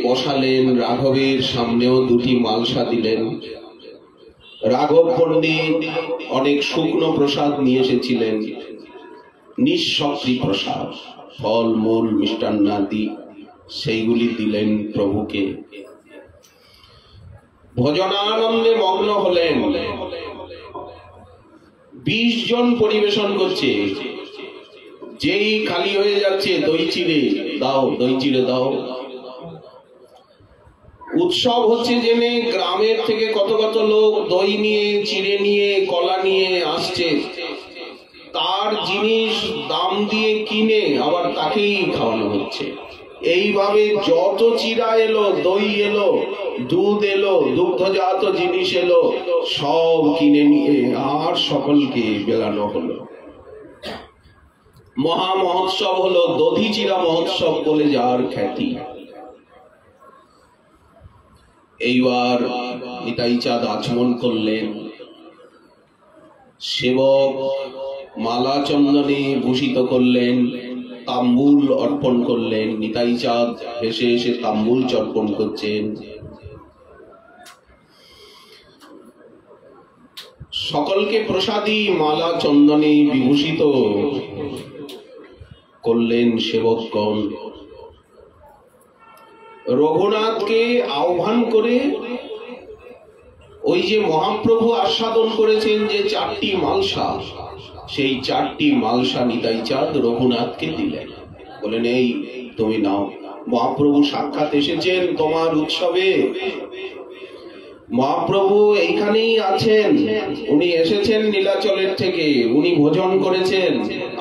বসালেন। রাঘবের সামনেও দুটি মালসা দিলেন। রাঘব পণ্ডিত অনেক শুকনো প্রসাদ নিয়ে এসেছিলেন, নিঃশক্তি প্রসাদ, ফল মূল মিষ্টান্নাদি, সেইগুলি দিলেন প্রভুকে। ভোজনানন্দে মগ্ন হলেন। 20 জন পরিবেশন করছে। যেই খালি হয়ে যাচ্ছে, দই চিড়ে দাও, দই চিড়ে দাও। উৎসব হচ্ছে জেনে গ্রামের থেকে কত কত লোক দই নিয়ে, চিড়ে নিয়ে, কলা নিয়ে আসছে। তার জিনিস দাম দিয়ে কিনে আবার তাকেই খাওয়ানো হচ্ছে। এইভাবে যত চিড়া এলো, দই এলো, দুধ এলো, দুগ্ধজাত জিনিস এলো, সব কিনে নিয়ে আর সকলকে বেলানো হলো। মহা মহোৎসব হলো, দধি চিড়া মহোৎসব বলে যার খ্যাতি। এইবার নিতাই চাঁদ আচমন করলেন। সেবক মালা চন্দনে ভূষিত করলেন, তাম্বুল অর্পণ করলেন। নিতাই চাঁদ হেসে হেসে তাম্বুল অর্পণ করছেন। সকলকে প্রসাদী মালা চন্দনে বিভূষিত করলেন সেবকগণ। রঘুনাথকে আহ্বান করে ওই যে মহাপ্রভু আস্বাদন করেছেন যে 4টি মালসা, সেই 4টি মালসা নিতাই চাঁদ রঘুনাথকে দিলেন। বলেন, এই তুমি নাও, মহাপ্রভু সাক্ষাৎ এসেছেন তোমার উৎসবে। মহাপ্রভু এইখানেই আছেন, উনি এসেছেন নীলাচলের থেকে, উনি ভোজন করেছেন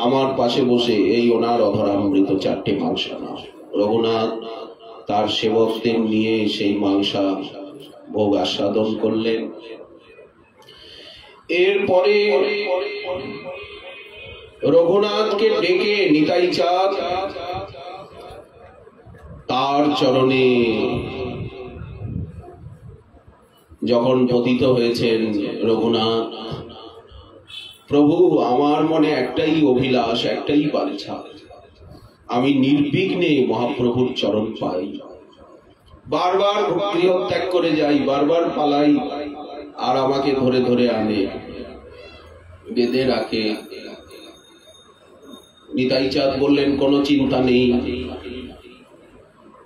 আমার পাশে বসে। এই ওনার অধরামৃত 4টি মালসা নাও। রঘুনাথ তার সেবকদের নিয়ে সেই মালসা ভোগ আস্বাদন করলেন। এরপরে রঘুনাথকে ডেকে নিতাই চাঁদ তার চরণে যখন পতিত হয়েছেন, রঘুনাথ প্রভু আমার মনে একটাই অভিলাষ, একটাই বাঞ্ছা, আমি নির্বিঘ্নে মহাপ্রভুর চরণ পাই। বারবার গৃহ ত্যাগ করে যাই, বারবার পালাই, আর আমাকে ধরে ধরে আনে, বেঁধে রাখে। নিতাই চাঁদ বললেন, কোনো চিন্তা নেই,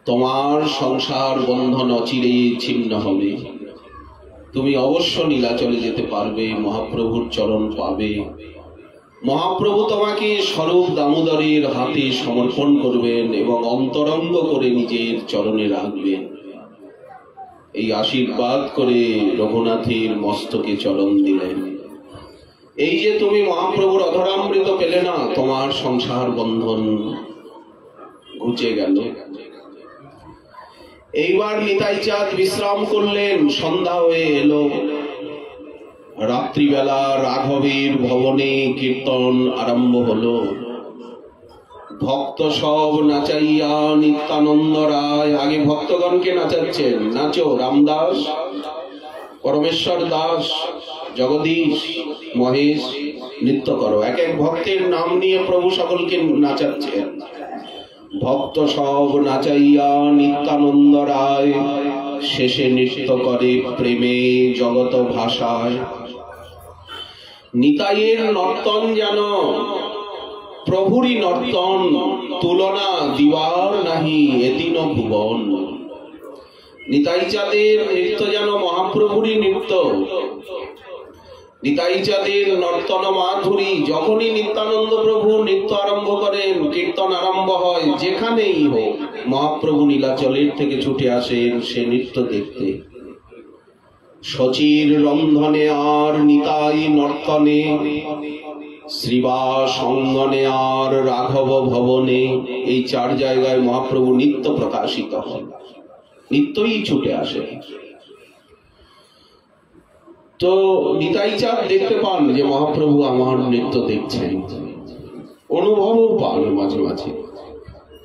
তোমার সংসার বন্ধন অচিরে ছিন্ন হবে, তুমি অবশ্য নীলাচলে যেতে পারবে, মহাপ্রভুর চরণ পাবে। মহাপ্রভু তোমাকে স্বরূপ দামোদরের হাতে সমর্পণ করবেন এবং অন্তরঙ্গ করে নিজের চরণে রাখবেন। এই আশীর্বাদ করে রঘুনাথের মস্তকে চরণ দিলেন। এই যে তুমি মহাপ্রভুর অধরামৃত পেলে না, তোমার সংসার বন্ধন ঘুচে গেল। এইবার নিতাই চাঁদ বিশ্রাম করলেন, সন্ধ্যা হয়ে এলো। রাত্রিবেলা রাঘবের ভবনে কীর্তন আরম্ভ হলো। ভক্ত সব নাচাইয়া নিত্যানন্দ রায় আগে ভক্তগণকে নাচাচ্ছেন, নাচো রামদাস, পরমেশ্বর দাস, জগদীশ, মহেশ, নৃত্য করো। এক এক ভক্তের নাম নিয়ে প্রভু সকলকে নাচাচ্ছেন। ভক্ত সব নাচাইয়া নিত্যানন্দ রায় শেষে নৃত্য করে প্রেমে জগত ভাষায়। নিতাইয়ের নর্তন যেন প্রভুরই নর্তন, তুলনা দিবার নাহি এদিন ভুবন। নিতাই চাঁদের নৃত্য যেন মহাপ্রভুরই নৃত্য। নিতাই চাঁদের নর্তন মাধুরী। যখনই নিত্যানন্দ প্রভু নৃত্য আরম্ভ করেন, কীর্তন আরম্ভ হয়, যেখানেই হোক মহাপ্রভু নীলাচলের থেকে ছুটে আসেন সে নৃত্য দেখতে। শচীর রন্ধনে আর নিতাই নর্তনে, শ্রীবাস অঙ্গনে আর রাঘব ভবনে, এই চার জায়গায় মহাপ্রভু নিত্য প্রকাশিত হন, নিত্যই ছুটে আসে। তো নিতাই চাঁদ দেখতে পান যে মহাপ্রভু আমার নৃত্য দেখছেন, অনুভবও পান মাঝে মাঝে।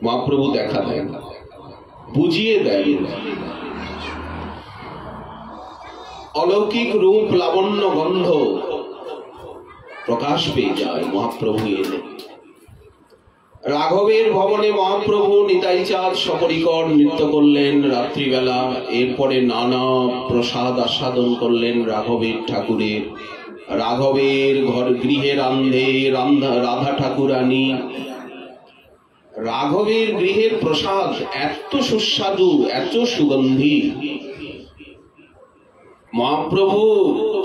মহাপ্রভু দেখা দেন, বুঝিয়ে দেন, অলৌকিক রূপ লাবণ্য গন্ধ প্রকাশ পেয়ে যায় মহাপ্রভু এলে। রাঘবের ভবনে মহাপ্রভু নিতাই চাঁদ সপরিকর নৃত্য করলেন রাত্রিবেলা। এরপরে নানা প্রসাদ আস্বাদন করলেন রাঘবের ঠাকুরের। রাঘবের ঘর গৃহে রান্ধে রাধা ঠাকুরানী। রাঘবের গৃহের প্রসাদ এত সুস্বাদু, এত সুগন্ধি, মহাপ্রভু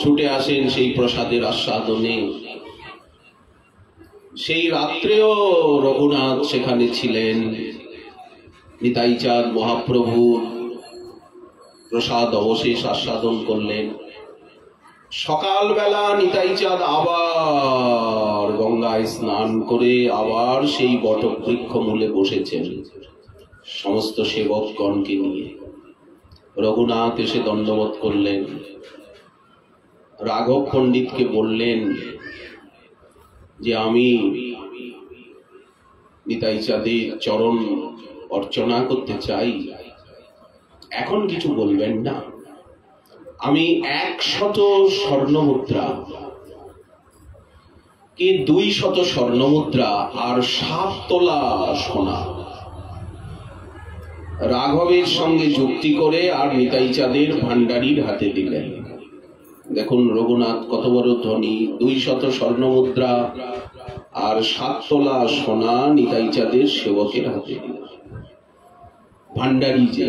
ছুটে আসেন সেই প্রসাদের আস্বাদনে। সেই রাত্রেও রঘুনাথ সেখানে ছিলেন। নিতাই চাঁদ মহাপ্রভু প্রসাদ অবশেষ আস্বাদন করলেন। সকালবেলা নিতাই চাঁদ আবার গঙ্গায় স্নান করে আবার সেই বটবৃক্ষ মূলে বসেছেন সমস্ত সেবকগণকে নিয়ে। রঘুনাথ এসে দণ্ডবোধ করলেন, রাঘব পণ্ডিতকে বললেন যে আমি নিতাই চাঁদের চরণ অর্চনা করতে চাই, এখন কিছু বলবেন না। আমি 100 স্বর্ণমুদ্রা কি 200 স্বর্ণমুদ্রা আর 7 তোলা সোনা রাঘবের সঙ্গে যুক্তি করে আর নিতাই চাঁদের ভান্ডারীর হাতে দিলেন। দেখুন রঘুনাথ কত বড় ধনী। 200 স্বর্ণমুদ্রা আর 7 তোলা সোনা নিতাই চাঁদের সেবকের হাতে দিলেন। ভান্ডারী যে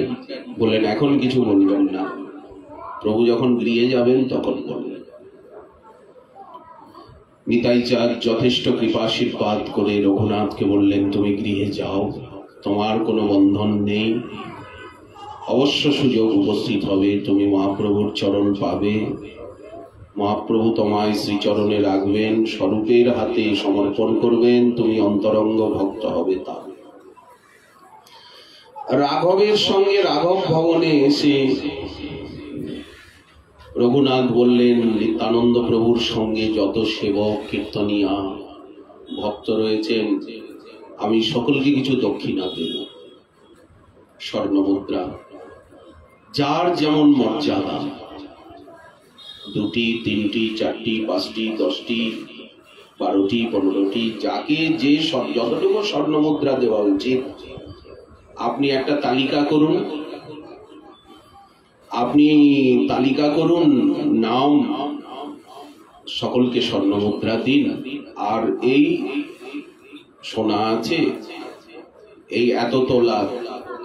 বললেন এখন কিছু বলবেন না, প্রভু যখন গৃহে যাবেন তখন বলবেন। নিতাই চাঁদ যথেষ্ট কৃপাশীর্বাদ করে রঘুনাথকে বললেন, তুমি গৃহে যাও, তোমার কোনো বন্ধন নেই, অবশ্য সুযোগ উপস্থিত হবে, তুমি মহাপ্রভুর চরণ পাবে, মহাপ্রভু তোমায় শ্রীচরণে রাখবেন, স্বরূপের হাতে সমর্পণ করবেন, তুমি অন্তরঙ্গ ভক্ত হবে। তা রাঘবের সঙ্গে রাঘব ভবনে এসে রঘুনাথ বললেন, নিত্যানন্দ প্রভুর সঙ্গে যত সেবক কীর্তনিয়া ভক্ত রয়েছেন আমি সকলকে কিছু দক্ষিণা দেব, স্বর্ণমুদ্রা, যার যেমন মর্যাদা, 2টি 3টি 4টি 5টি 10টি 12টি 15টি, যাকে যে যতটুকু স্বর্ণমুদ্রা দেওয়া উচিত আপনি একটা তালিকা করুন। আপনি তালিকা করুন, নাম, সকলকে স্বর্ণমুদ্রা দিন। আর এই সোনা আছে, এই এত তোলা,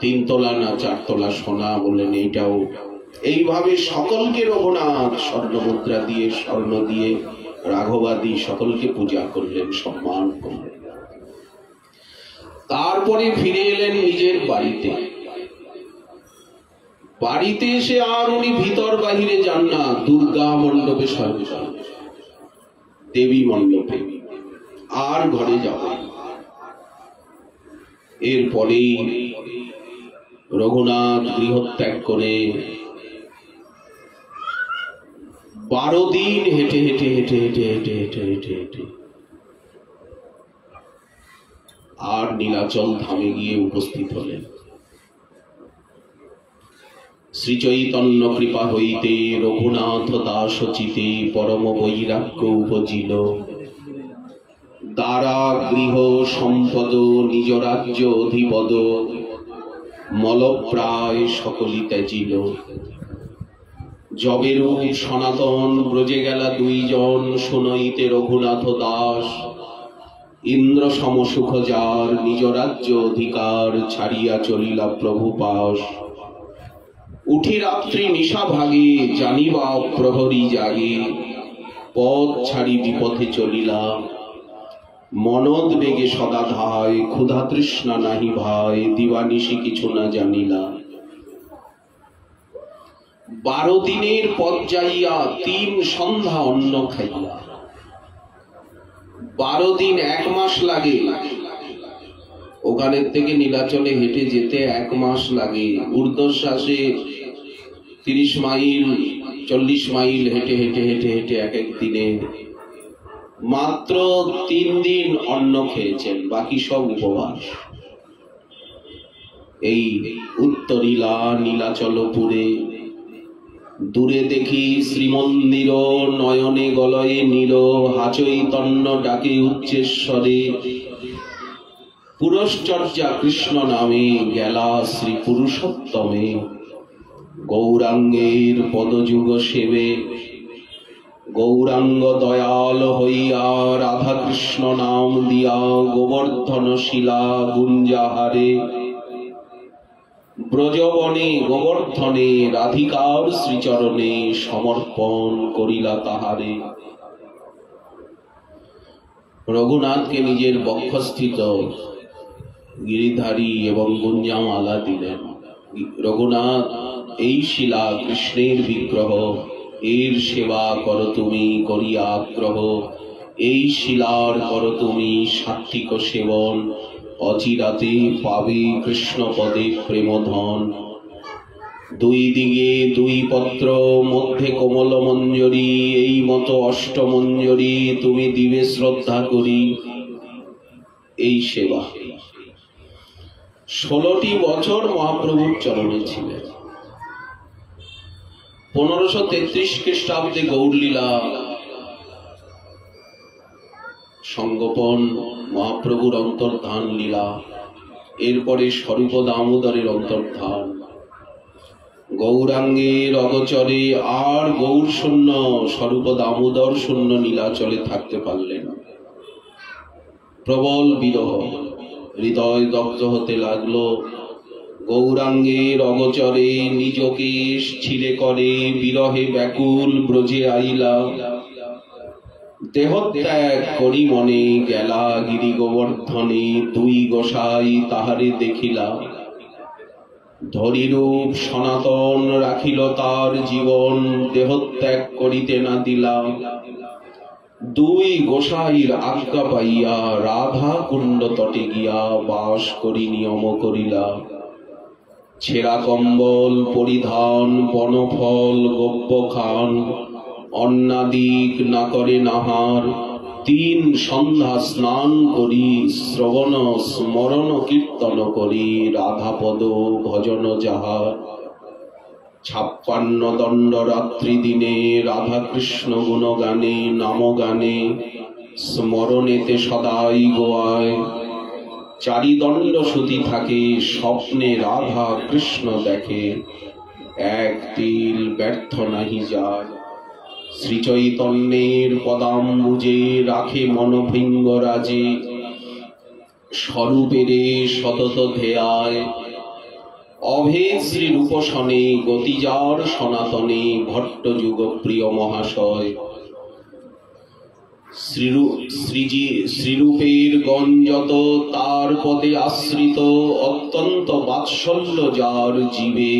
3 তোলা না 4 তোলা সোনা বললেন, এইটাও। এইভাবে সকলকে রঘুনাথ স্বর্ণমুদ্রা দিয়ে, স্বর্ণ দিয়ে, রাঘবাদী সকলকে পূজা করলেন, সম্মান করলেন। তারপরে ফিরে এলেন নিজের বাড়িতে। বাড়িতে এসে আর উনি ভিতর বাহিরে যান না, দুর্গা মণ্ডপে সর্বদা দেবী মণ্ডপে, আর ঘরে যাবে। এরপরেই রঘুনাথ গৃহত্যাগ করে 12 দিন হেঁটে হেঁটে হেঁটে হেঁটে হেঁটে হেঁটে হেঁটে হেঁটে আর নীলাচল ধামে গিয়ে উপস্থিত হলেন। শ্রী চৈতন্য কৃপা হইতে রঘুনাথ দাস চিতে পরম বৈরাগ্য উপজিল। দ্বারা গৃহ সম্পদ নিজ রাজ্য অধিপদ মলপ্রায় সকলি ত্যাজিল। যবেরূপ সনাতন ব্রজে গেলা 2 জন শুনইতে রঘুনাথ দাস। ইন্দ্র সমসুখ যার নিজ রাজ্য অধিকার ছাড়িয়া চলিলা প্রভু পাশ। উঠি রাত্রি নিশা ভাগে জানিবা প্রহরী জাগে। পথ ছাড়ি বিপথে চলিলা মনদ বেগে সদা ধায়। ক্ষুধা তৃষ্ণা নাহি ভাই দিবানিশি কিছু না জানিলা। 12 দিনের পথ যাইয়া 3 সন্ধ্যা অন্ন খাইলা। 12 দিন 1 মাস লাগে। ওখানের থেকে নীলাচলে হেঁটে যেতে 1 মাস লাগে। ঊর্ধ্বশ্বাসে 30 মাইল 40 মাইল হেঁটে হেঁটে হেঁটে হেঁটে এক এক দিনে মাত্র 3 দিন অন্ন খেয়েছেন, বাকি সব উপবাস। এই উত্তরীলা নীলাচলপুরে দূরে দেখি শ্রীমন্দির নয়নে গলয়ে নীল। হাচৈতন্য ডাকে উচ্চেশ্বরে পুরশ্চর্যা কৃষ্ণ নামে গেলা শ্রী পুরুষোত্তমে। গৌরাঙ্গের পদযুগ সেবে গৌরাঙ্গ দয়াল হইয়া রাধা কৃষ্ণ নাম দিয়া গোবর্ধন শিলা গুঞ্জাহারে। ব্রজবনে গোবর্ধনে রাধিকার শ্রীচরণে সমর্পণ করিলা তাহারে। রঘুনাথকে নিজের বক্ষস্থিত গিরিধারী এবং গুঞ্জামালা দিলেন। রঘুনাথ, এই শিলা কৃষ্ণের বিগ্রহ, এর সেবা কর তুমি করিয়া আগ্রহ। এই শিলার কর তুমি সাত্বিক সেবন, অচিরাতে পাবে কৃষ্ণ পদে প্রেমধন। 2 দিগে 2 পত্র মধ্যে কোমল মঞ্জরি। এই মতো অষ্টমঞ্জরি তুমি দিবে শ্রদ্ধা করি। এই সেবা 16টি বছর মহাপ্রভুর চরণে ছিলেন। 1533 খ্রিস্টাব্দে গৌরলীলা সংগোপন, মহাপ্রভুর অন্তর্ধান লীলা। এরপরে স্বরূপ দামোদরের অন্তর্ধান। গৌরাঙ্গের অগচরে আর গৌর শূন্য স্বরূপ দামোদর শূন্য নীলাচলে থাকতে পারলেন। প্রবল বিরহ, হৃদয় দগ্ধ হতে লাগলো। গৌরাঙ্গের অগচরে নিজকে ছিলে করে বিরহে ব্যাকুল ব্রজে আইলা। দেহত্যাগ করি মনে গেলা গিরি গোবর্ধনে। 2 গোসাই তাহারে দেখিলা, ধরিরূপ সনাতন রাখিল তার জীবন। দেহত্যাগ করিতে না দিলা, 2 গোসাইর আজ্ঞা পাইয়া রাধা কুণ্ড তটে গিয়া বাস করি নিয়ম করিলা। ছেঁড়া কম্বল পরিধান, বনফল গব্য খান, অন্নাদিক না করে নাহার। 3 সন্ধ্যা স্নান করি, শ্রবণ স্মরণ কীর্তন করি, রাধাপদ ভজন যাহার। 56 দণ্ড রাত্রি দিনে রাধা কৃষ্ণ গুণগানে নাম গানে। স্মরণেতে সদাই গোয়ায় 4 দণ্ড সুতি থাকে। স্বপ্নে রাধা কৃষ্ণ দেখে, 1 তিল ব্যর্থ নাহি যায়। শ্রীচৈতন্যের পদাম্বুজে রাখে মনভৃঙ্গ রাজে। স্বরূপেরে সতত ধেয়ায় অভেদ শ্রী রূপসনে। গতিজার সনাতনে ভট্ট যুগ প্রিয় মহাশয়। শ্রীরূপের গঞ্জত তার পদে আশ্রিত। অত্যন্ত বাৎসল্য যার জীবে,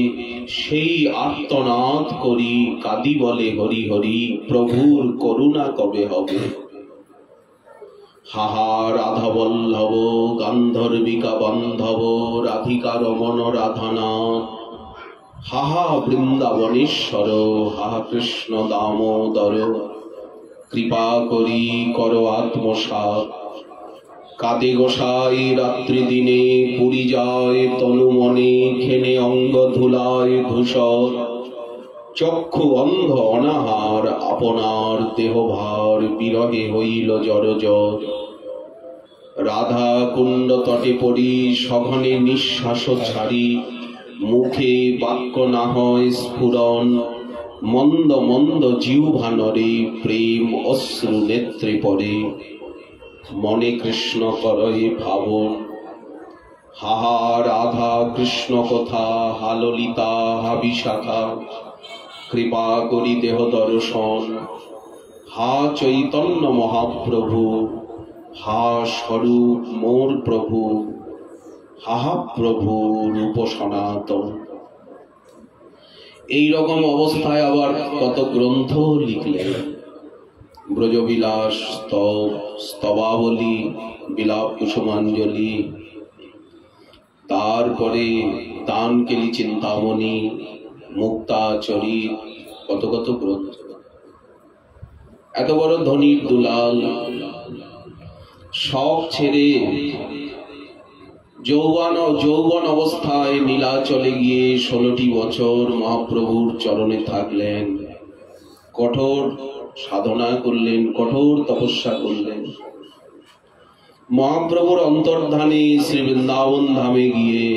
সেই আর্তনাদ করি কাদি বলে হরি হরি। প্রভুর করুণা কবে হবে, হাহা রাধা বল্লভ গান্ধর্বিকা বান্ধব রাধিকা রমণ রাধানাথ, হাহা বৃন্দাবনেশ্বর, হাহা কৃষ্ণ দামোদর, কৃপা করি কর আত্মসাৎ। কাঁদে গোসাই রাত্রি দিনে, পুরী যায় তনু মনে, খেনে অঙ্গ ধুলায় ধূসর। চক্ষু অন্ধ অনাহার, আপনার দেহভার বিরহে হইল জড়জর। রাধা কুণ্ড তটে পড়ি সঘনে নিঃশ্বাস ছাড়ি, মুখে বাক্য না হয় স্ফুরণ। মন্দ মন্দ জিহ্বা নরে, প্রেম অশ্রু নেত্রে পড়ে। মনে কৃষ্ণ করয়ে ভাবন, হাহা রাধা কৃষ্ণ কথা, হা ললিতা হা বিশাখা। কৃপা করি দেহ দর্শন, হা চৈতন্য মহাপ্রভু, হা স্বরূপ মোর প্রভু, হাহা প্রভু রূপ সনাতন। এইরকম অবস্থায় আবার কত গ্রন্থ লিখলেন। ব্রজবিলাস, স্তব, স্তবাবলী, বিলাপ কুসুমাঞ্জলি, তারপরে দানকেলি চিন্তামণি, মুক্তাচরিত, কত কত গ্রন্থ। এত বড় ধনীর দুলাল সব ছেড়ে যৌবন অবস্থায় নীলাচলে গিয়ে 16টি বছর মহাপ্রভুর চরণে থাকলেন। কঠোর সাধনা করলেন, কঠোর তপস্যা করলেন। মহাপ্রভুর অন্তর্ধানে শ্রী বৃন্দাবন ধামে গিয়ে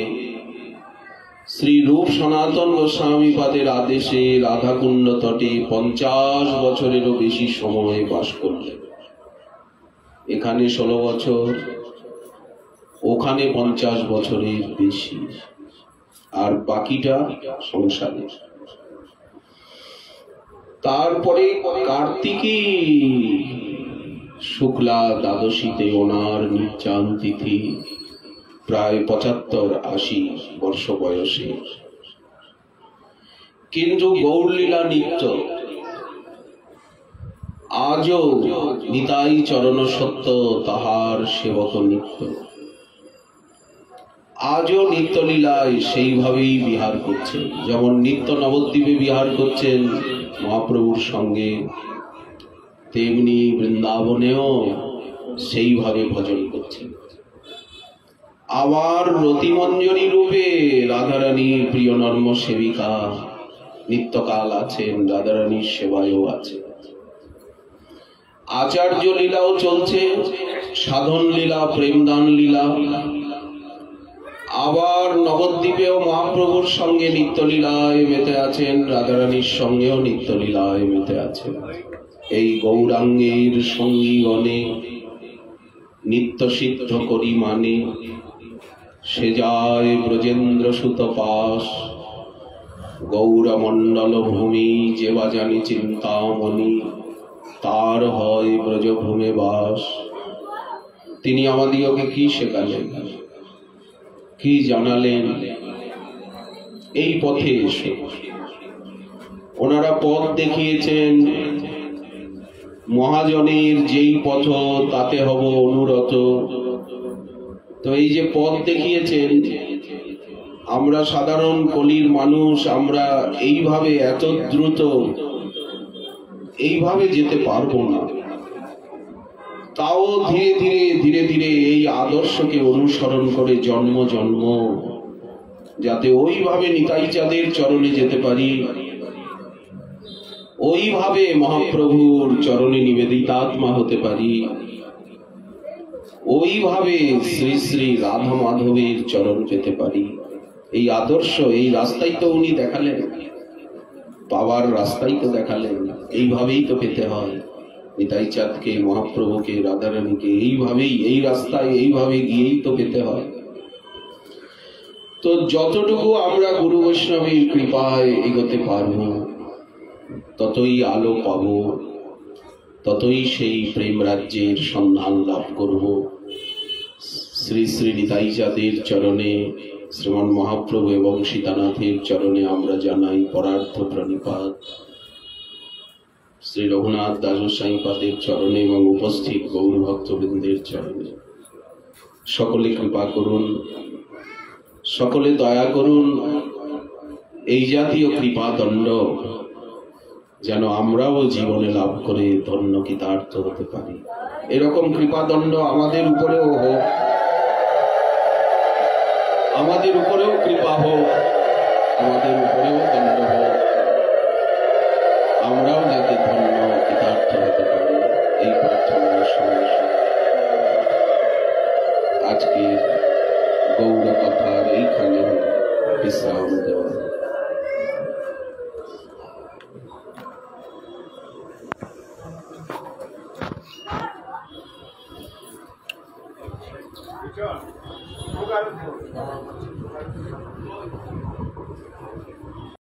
শ্রী রূপ সনাতন গোস্বামী পাদের আদেশে রাধাকুণ্ড তটে 50 বছরেরও বেশি সময় বাস করলেন। এখানে 16 বছর, ওখানে 50 বছরের বেশি, আর বাকিটা সংসারে। তারপরে কার্তিকী শুক্লা দ্বাদশীতে ওনার নির্যান তিথি, প্রায় 75-80 বর্ষ বয়সে। কিন্তু গৌরলীলা নিত্য, আজও নিতাই চরণ সত্য তাহার সেবক নিত্য। আজও নিত্যলীলায় সেইভাবেই বিহার করছেন, যেমন নিত্য নবদ্বীপে বিহার করছেন মহাপ্রভুর সঙ্গে, তেমনি বৃন্দাবনেও সেইভাবে ভজন করছেন। আবার রতিমঞ্জরী রূপে রাধারানীর প্রিয় নর্ম সেবিকা নিত্যকাল আছেন, রাধারানীর সেবায়ও আছে। আচার্য লীলাও চলছে, সাধন লীলা, প্রেমদান লীলা। আবার নবদ্বীপেও মহাপ্রভুর সঙ্গে নিত্যলীলায় মেতে আছেন, রাধারানীর সঙ্গেও নিত্যলীলায় মেতে আছেন। এই গৌরাঙ্গের সঙ্গীগণে নিত্য সিদ্ধ করি মানে, সে যায় ব্রজেন্দ্র সুত পাশ। গৌরমণ্ডল ভূমি যেবা জানি চিন্তামণি, তার হয় ব্রজভূমে বাস। তিনি আমাদিগকে কি শেখালেন, কি জানালেন? এই পথে এসে ওনারা পথ দেখিয়েছেন। মহাজনের যেই পথ তাতে হব অনুরত। তো এই যে পথ দেখিয়েছেন, আমরা সাধারণ কলির মানুষ, আমরা এইভাবে এত দ্রুত এইভাবে যেতে পারবো না। তাও ধীরে ধীরে এই আদর্শকে অনুসরণ করে জন্ম জন্ম যাতে ওইভাবে নিতাই চাঁদের চরণে যেতে পারি, ওইভাবে মহাপ্রভুর চরণে নিবেদিতাত্মা হতে পারি, ওইভাবে শ্রী শ্রী রাধা মাধবের চরণ পেতে পারি। এই আদর্শ, এই রাস্তাই তো উনি দেখালেন, পাওয়ার রাস্তাই তো দেখালেন। এইভাবেই তো পেতে হয় নিতাই চাঁদকে, মহাপ্রভুকে, রাধারানীকে। এইভাবেই, এই রাস্তায় এইভাবে গিয়েই তো পেতে হয়। তো যতটুকু আমরা গুরু বৈষ্ণবের কৃপায় এগোতে পারব, ততই আলো পাব, ততই সেই প্রেম রাজ্যের সন্ধান লাভ করব। শ্রী শ্রী নিতাই চাঁদের চরণে, শ্রীমান মহাপ্রভু এবং সীতানাথের চরণে আমরা জানাই পরার্থ প্রণিপাত। শ্রী রঘুনাথ দাস সাঁইপাদের চরণে এবং উপস্থিত গৌর ভক্তবৃন্দের চরণে সকলে কৃপা করুন, সকলে দয়া করুন। এই জাতীয় কৃপা দণ্ড যেন আমরাও জীবনে লাভ করে ধন্য কৃতার্থ হতে পারি। এরকম কৃপা দণ্ড আমাদের উপরেও হোক, আমাদের উপরেও কৃপা হোক, আমাদের উপরেও দণ্ড হোক, আমরাও যাতে ধন্য কৃতার্থ হতে পারি, এই প্রার্থনার সঙ্গে আজকে গৌর কথার এইখানে বিশ্রাম দেওয়া। Good job.